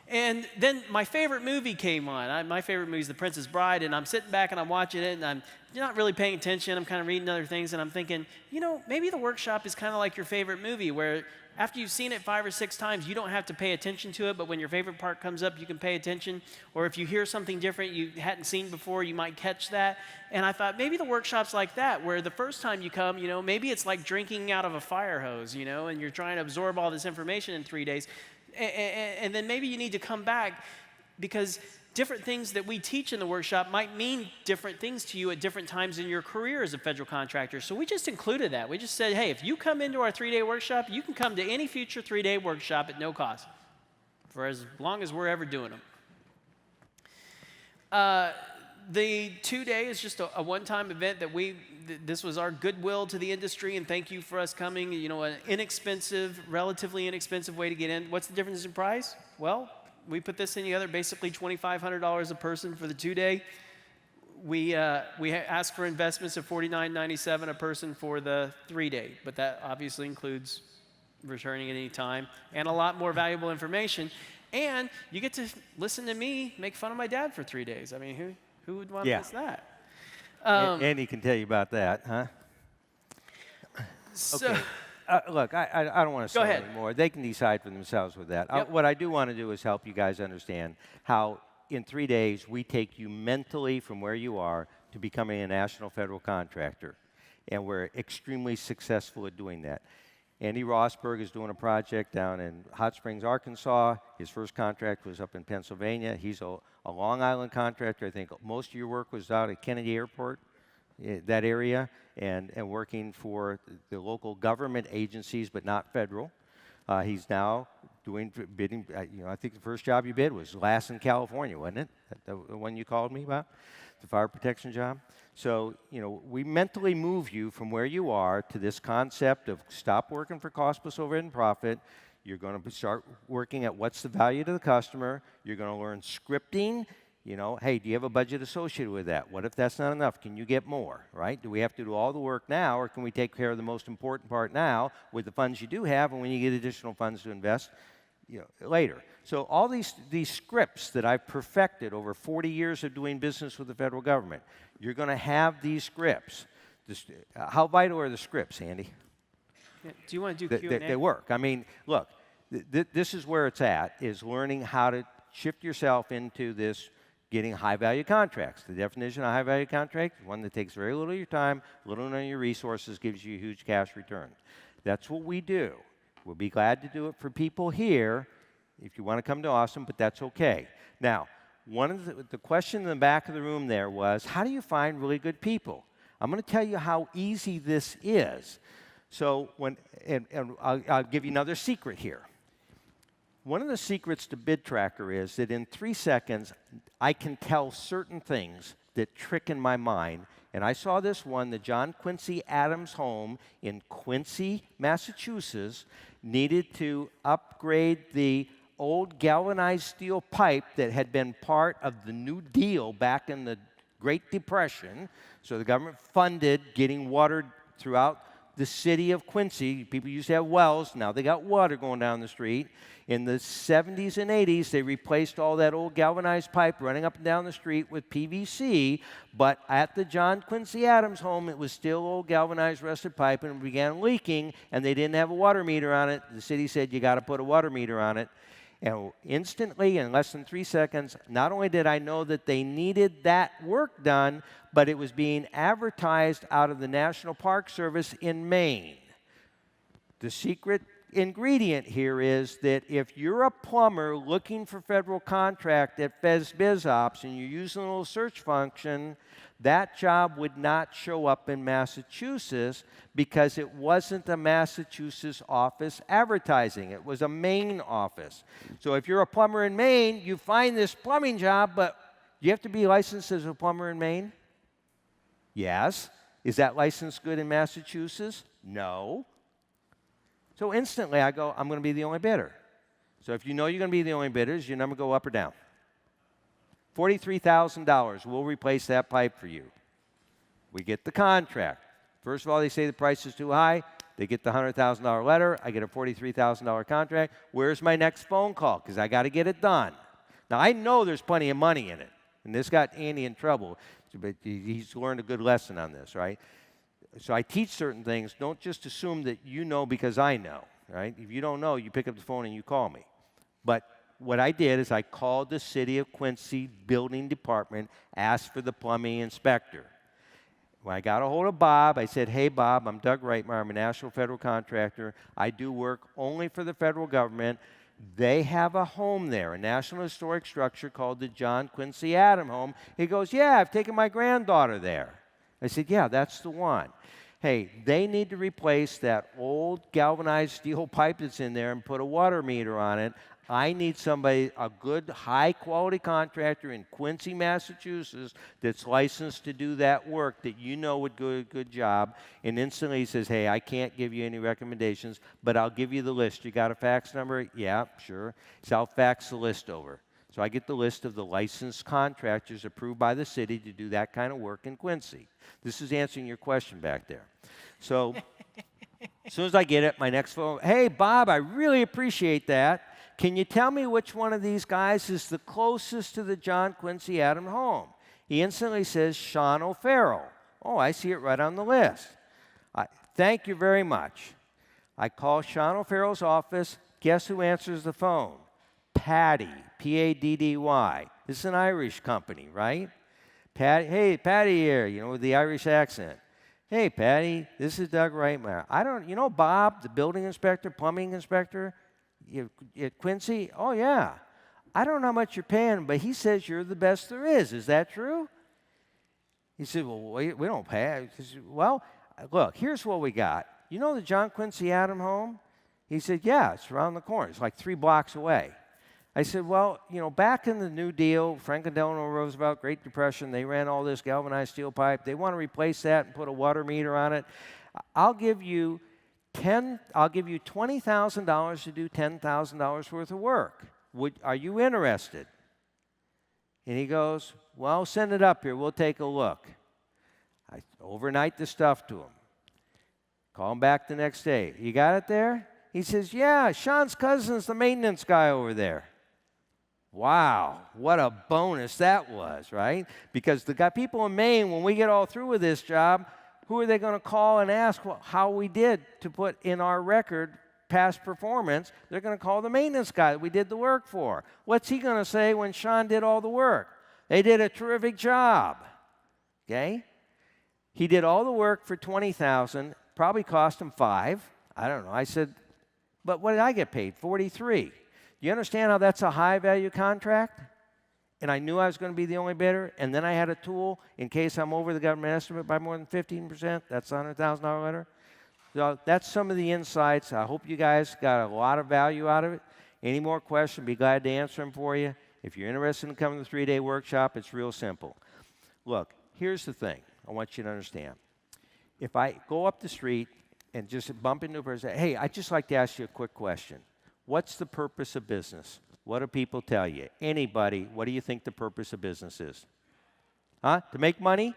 And then my favorite movie came on. My favorite movie is The Princess Bride, and I'm sitting back and I'm watching it, and I'm not really paying attention. I'm kind of reading other things, and I'm thinking, you know, maybe the workshop is kind of like your favorite movie where After you've seen it 5 or 6 times, you don't have to pay attention to it, but when your favorite part comes up, you can pay attention. Or if you hear something different you hadn't seen before, you might catch that. And I thought maybe the workshop's like that, where the first time you come, maybe it's like drinking out of a fire hose, and you're trying to absorb all this information in 3 days. And then maybe you need to come back, because different things that we teach in the workshop might mean different things to you at different times in your career as a federal contractor. So we just included that. We just said, hey, if you come into our 3-day workshop, you can come to any future 3-day workshop at no cost for as long as we're ever doing them. The 2-day is just a one-time event that this was our goodwill to the industry, and thank you for us coming. An inexpensive, relatively inexpensive way to get in. What's the difference in price? Well, we put this thing together, basically $2,500 a person for the 2-day. We ask for investments of $49.97 a person for the 3-day, but that obviously includes returning at any time and a lot more valuable information. And you get to listen to me make fun of my dad for 3 days. I mean, who would want to miss that? Andy can tell you about that, huh? So, okay. Look, I don't want to say anymore. They can decide for themselves with that. Yep. What I do want to do is help you guys understand how in 3 days we take you mentally from where you are to becoming a national federal contractor. And we're extremely successful at doing that. Andy Rosberg is doing a project down in Hot Springs, Arkansas. His first contract was up in Pennsylvania. He's a Long Island contractor. I think most of your work was out at Kennedy Airport, that area, and working for the local government agencies, but not federal. He's now doing bidding. I think the first job you bid was Lassen, California, wasn't it? The one you called me about, the fire protection job. So, we mentally move you from where you are to this concept of stop working for cost plus overhead and profit. You're going to start working at what's the value to the customer. You're going to learn scripting. Hey, do you have a budget associated with that? What if that's not enough? Can you get more, right? Do we have to do all the work now, or can we take care of the most important part now with the funds you do have, and when you get additional funds to invest, later? So all these scripts that I've perfected over 40 years of doing business with the federal government, you're going to have these scripts. How vital are the scripts, Andy? do you want to do Q&A? They work. I mean, look, this is where it's at, is learning how to shift yourself into this getting high-value contracts. The definition of high-value contract is one that takes very little of your time, little of your resources, gives you a huge cash return. That's what we do. We'll be glad to do it for people here if you want to come to Austin, but that's okay. Now, one of the question in the back of the room there was, how do you find really good people? I'm going to tell you how easy this is. So I'll give you another secret here. One of the secrets to Bid Tracker is that in 3 seconds, I can tell certain things that trick in my mind. And I saw this one, the John Quincy Adams home in Quincy, Massachusetts, needed to upgrade the old galvanized steel pipe that had been part of the New Deal back in the Great Depression. So the government funded getting water throughout the city of Quincy. People used to have wells. Now they got water going down the street. In the 70s and 80s, they replaced all that old galvanized pipe running up and down the street with PVC. But at the John Quincy Adams home, it was still old galvanized rusted pipe, and it began leaking, and they didn't have a water meter on it. The city said, you got to put a water meter on it. And instantly, in less than 3 seconds, not only did I know that they needed that work done, but it was being advertised out of the National Park Service in Maine. The secret ingredient here is that if you're a plumber looking for federal contract at FezBizOps and you're using a little search function, that job would not show up in Massachusetts because it wasn't a Massachusetts office advertising. It was a Maine office. So if you're a plumber in Maine, you find this plumbing job, but you have to be licensed as a plumber in Maine? Yes. Is that license good in Massachusetts? No. So instantly I go, I'm going to be the only bidder. So if you know you're going to be the only bidder, does your number go up or down? $43,000. We'll replace that pipe for you. We get the contract. First of all, they say the price is too high. They get the $100,000 letter. I get a $43,000 contract. Where's my next phone call? Because I got to get it done. Now, I know there's plenty of money in it. And this got Andy in trouble. But he's learned a good lesson on this, right? So I teach certain things. Don't just assume that you know because I know. right? If you don't know, you pick up the phone and you call me. But what I did is I called the City of Quincy Building Department, asked for the plumbing inspector. When I got a hold of Bob, I said, hey, Bob, I'm Doug Reitmeyer. I'm a national federal contractor. I do work only for the federal government. They have a home there, a national historic structure called the John Quincy Adams Home. He goes, yeah, I've taken my granddaughter there. I said, yeah, that's the one. Hey, they need to replace that old galvanized steel pipe that's in there and put a water meter on it. I need somebody, a good, high-quality contractor in Quincy, Massachusetts, that's licensed to do that work that you know would do a good job. And instantly he says, hey, I can't give you any recommendations, but I'll give you the list. You got a fax number? Yeah, sure. So I'll fax the list over. So I get the list of the licensed contractors approved by the city to do that kind of work in Quincy. This is answering your question back there. So as soon as I get it, my next phone, hey, Bob, I really appreciate that. Can you tell me which one of these guys is the closest to the John Quincy Adams home? He instantly says, Sean O'Farrell. Oh, I see it right on the list. Thank you very much. I call Sean O'Farrell's office. Guess who answers the phone? Paddy, P-A-D-D-Y. This is an Irish company, right? Patty, hey, Patty here, with the Irish accent. Hey, Patty, this is Doug Reitmeyer. You know Bob, the building inspector, plumbing inspector at Quincy? Oh, yeah. I don't know how much you're paying, but he says you're the best there is. Is that true? He said, well, we don't pay. Well, look, here's what we got. You know the John Quincy Adams home? He said, yeah, it's around the corner. It's like 3 blocks away. I said, well, back in the New Deal, Franklin Delano Roosevelt, Great Depression, they ran all this galvanized steel pipe. They want to replace that and put a water meter on it. I'll give you $20,000 to do $10,000 worth of work. Are you interested? And he goes, well, send it up here. We'll take a look. I overnight the stuff to him. Call him back the next day. You got it there? He says, yeah, Sean's cousin's the maintenance guy over there. Wow, what a bonus that was, right? Because the people in Maine, when we get all through with this job, who are they going to call and ask how we did to put in our record past performance? They're going to call the maintenance guy that we did the work for. What's he going to say when Sean did all the work? They did a terrific job, okay? He did all the work for $20,000, probably cost him $5,000. I don't know. I said, but what did I get paid? $43,000. Do you understand how that's a high-value contract? And I knew I was going to be the only bidder, and then I had a tool in case I'm over the government estimate by more than 15%. That's a $100,000 letter. So that's some of the insights. I hope you guys got a lot of value out of it. Any more questions, be glad to answer them for you. If you're interested in coming to the 3-day workshop, it's real simple. Look, here's the thing I want you to understand. If I go up the street and just bump into a person and say, hey, I'd just like to ask you a quick question. What's the purpose of business? What do people tell you? Anybody, what do you think the purpose of business is? Huh? To make money?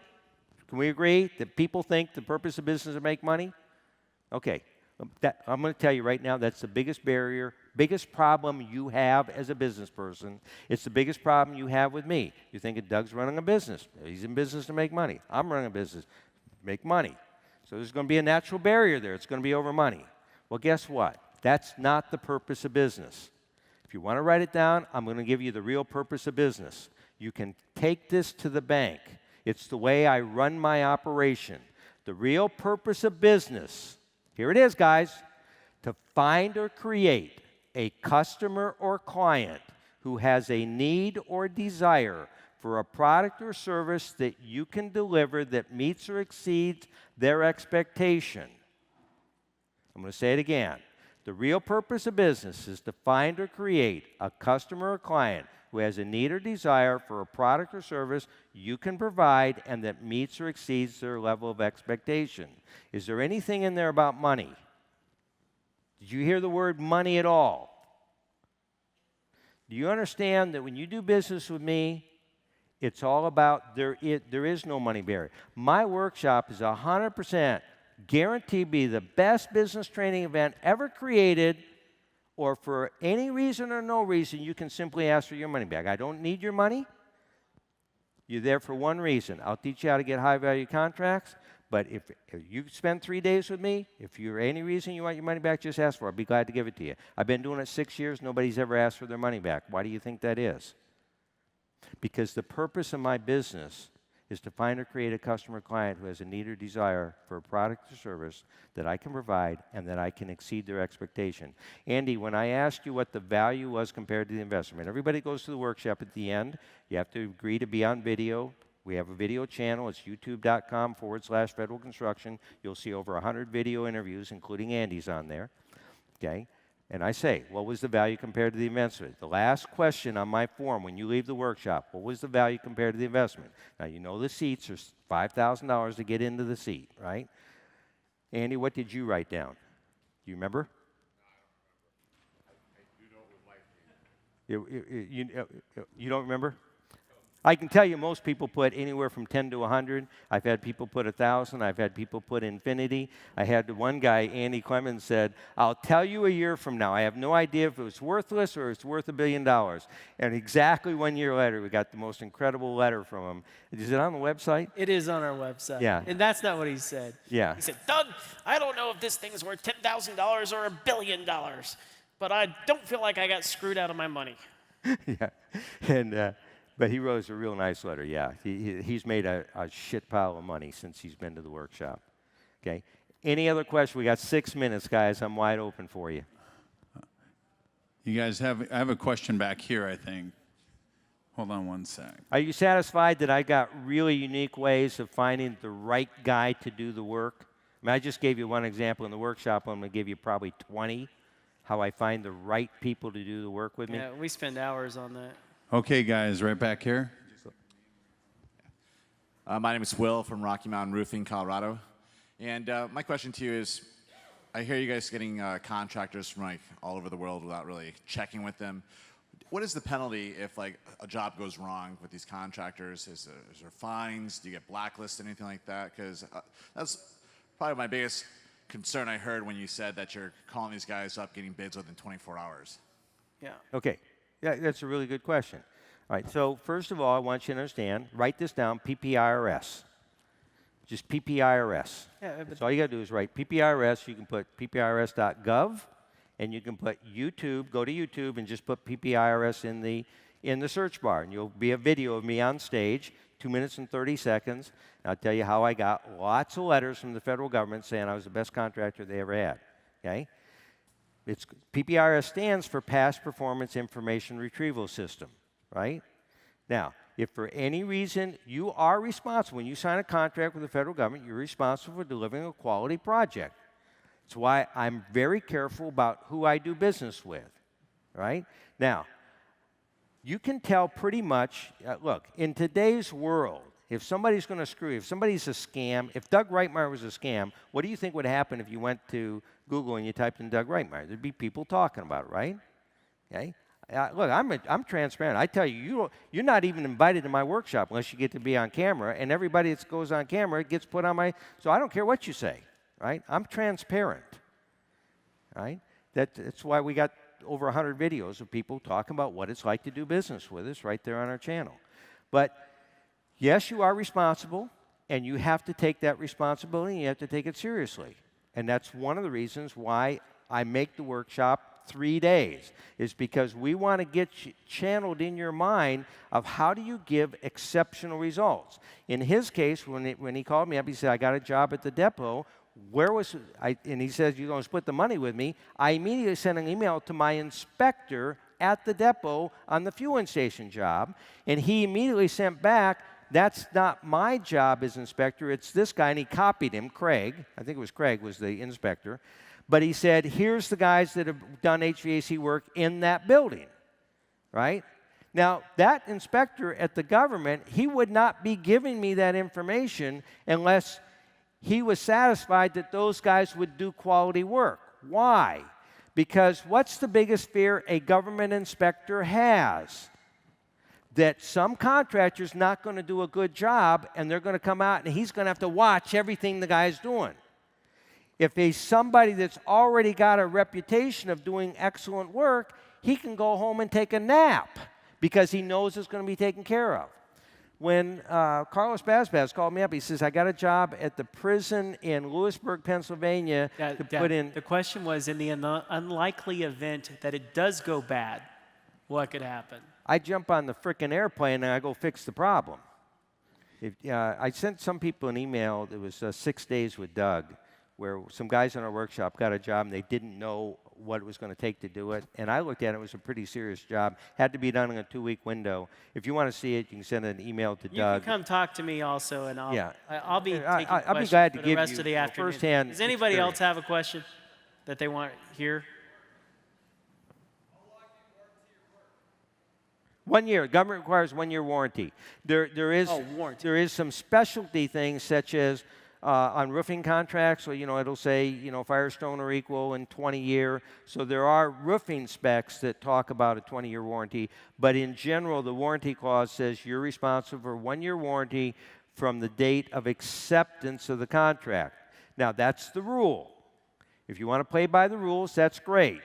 Can we agree that people think the purpose of business is to make money? Okay. I'm going to tell you right now, that's the biggest barrier, biggest problem you have as a business person. It's the biggest problem you have with me. You think Doug's running a business. He's in business to make money. I'm running a business to make money. So there's going to be a natural barrier there. It's going to be over money. Well, guess what? That's not the purpose of business. If you want to write it down, I'm going to give you the real purpose of business. You can take this to the bank. It's the way I run my operation. The real purpose of business, here it is, guys, to find or create a customer or client who has a need or desire for a product or service that you can deliver that meets or exceeds their expectation. I'm going to say it again. The real purpose of business is to find or create a customer or client who has a need or desire for a product or service you can provide and that meets or exceeds their level of expectation. Is there anything in there about money? Did you hear the word money at all? Do you understand that when you do business with me, it's all about there is no money barrier. My workshop is 100% guaranteed to be the best business training event ever created, or for any reason or no reason, you can simply ask for your money back. I don't need your money. You're there for one reason. I'll teach you how to get high-value contracts, but if you spend 3 days with me, if you're any reason you want your money back, just ask for it. I'll be glad to give it to you. I've been doing it 6 years. Nobody's ever asked for their money back. Why do you think that is? Because the purpose of my business is to find or create a customer client who has a need or desire for a product or service that I can provide and that I can exceed their expectation. Andy, when I asked you what the value was compared to the investment, everybody goes to the workshop at the end. You have to agree to be on video. We have a video channel. It's youtube.com/Federal Construction. You'll see over 100 video interviews, including Andy's on there. Okay? And I say, what was the value compared to the investment? The last question on my form when you leave the workshop, what was the value compared to the investment? Now, you know the seats are $5,000 to get into the seat, right? Andy, what did you write down? Do you remember? You don't remember? I can tell you most people put anywhere from 10 to 100. I've had people put 1,000. I've had people put infinity. I had one guy, Andy Clemens, said, I'll tell you a year from now. I have no idea if it was worthless or it's worth $1 billion. And exactly 1 year later, we got the most incredible letter from him. Is it on the website? It is on our website. Yeah. And that's not what he said. Yeah. He said, Doug, I don't know if this thing's worth $10,000 or $1 billion, but I don't feel like I got screwed out of my money. Yeah. And, but he wrote us a real nice letter, yeah. He's made a shit pile of money since he's been to the workshop. Okay. Any other questions? We got 6 minutes, guys. I'm wide open for you. You guys I have a question back here, I think. Hold on one sec. Are you satisfied that I got really unique ways of finding the right guy to do the work? I mean, I just gave you one example in the workshop. I'm going to give you probably 20, how I find the right people to do the work with me. Yeah, we spend hours on that. Okay, guys, right back here. My name is Will from Rocky Mountain Roofing, Colorado. And my question to you is, I hear you guys getting contractors from like all over the world without really checking with them. What is the penalty if like a job goes wrong with these contractors? Is there fines? Do you get blacklisted, anything like that? Because that's probably my biggest concern I heard when you said that you're calling these guys up, getting bids within 24 hours. Yeah. Okay. Yeah, that's a really good question. All right, so first of all, I want you to understand, write this down, PPIRS. Just PPIRS. Yeah, That's all you got to do is write PPIRS. You can put PPIRS.gov, and you can put YouTube. Go to YouTube and just put PPIRS in the search bar, and you'll be a video of me on stage, 2 minutes and 30 seconds. And I'll tell you how I got lots of letters from the federal government saying I was the best contractor they ever had. Okay? PPRS stands for Past Performance Information Retrieval System, right? Now, if for any reason you are responsible, when you sign a contract with the federal government, you're responsible for delivering a quality project. That's why I'm very careful about who I do business with, right? Now, you can tell pretty much, look, in today's world, if somebody's going to screw you, if somebody's a scam, if Doug Reitmeyer was a scam, what do you think would happen if you went to Google and you typed in Doug Reitmeyer? There'd be people talking about it, right? Okay. Look, I'm transparent. I tell you, you're not even invited to my workshop unless you get to be on camera, and everybody that goes on camera gets put on my, so I don't care what you say, right? I'm transparent, right? That's why we got over 100 videos of people talking about what it's like to do business with us right there on our channel. But yes, you are responsible, and you have to take that responsibility, and you have to take it seriously. And that's one of the reasons why I make the workshop 3 days, is because we want to get channeled in your mind of how do you give exceptional results. In his case, when he called me up, he said, I got a job at the depot. Where was I? And he says, you're going to split the money with me. I immediately sent an email to my inspector at the depot on the fueling station job, and he immediately sent back, that's not my job as inspector, it's this guy, and he copied him, Craig. I think it was Craig was the inspector. But he said, here's the guys that have done HVAC work in that building, right? Now, that inspector at the government, he would not be giving me that information unless he was satisfied that those guys would do quality work. Why? Because what's the biggest fear a government inspector has? That some contractor's not going to do a good job, and they're going to come out, and he's going to have to watch everything the guy's doing. If he's somebody that's already got a reputation of doing excellent work, he can go home and take a nap because he knows it's going to be taken care of. When Carlos Bazbaz called me up, he says, I got a job at the prison in Lewisburg, Pennsylvania to put in. The question was, in the unlikely event that it does go bad, what could happen? I jump on the frickin' airplane and I go fix the problem. I sent some people an email. It was 6 days with Doug, where some guys in our workshop got a job and they didn't know what it was going to take to do it. And I looked at it was a pretty serious job. Had to be done in a 2-week window. If you want to see it, you can send an email to You Doug. can come talk to me also, and I'll be I'll taking be glad to for the give rest you of the afternoon. firsthand Does anybody experience. else have a question that they want to hear? 1 year. Government requires 1 year warranty. There is warranty. There is some specialty things such as on roofing contracts, so it'll say Firestone or equal in 20-year. So there are roofing specs that talk about a 20-year warranty, but in general, the warranty clause says you're responsible for 1 year warranty from the date of acceptance of the contract. Now that's the rule. If you want to play by the rules, that's great.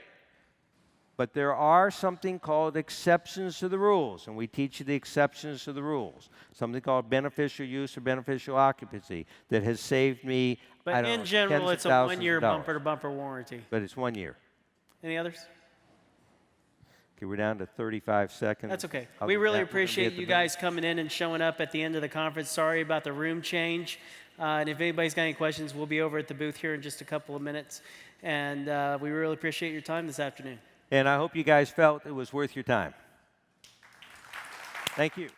But there are something called exceptions to the rules, and we teach you the exceptions to the rules. Something called beneficial use or beneficial occupancy that has saved me, But I don't in know, general, tens of it's a thousands of one-year dollars. bumper-to-bumper warranty. But it's 1 year. Any others? Okay, we're down to 35 seconds. That's okay. I'll We do really that. We're gonna be appreciate at the you guys coming in and showing up at the end of the conference. Sorry about the room change. And if anybody's got any questions, we'll be over at the booth here in just a couple of minutes. And we really appreciate your time this afternoon. And I hope you guys felt it was worth your time. Thank you.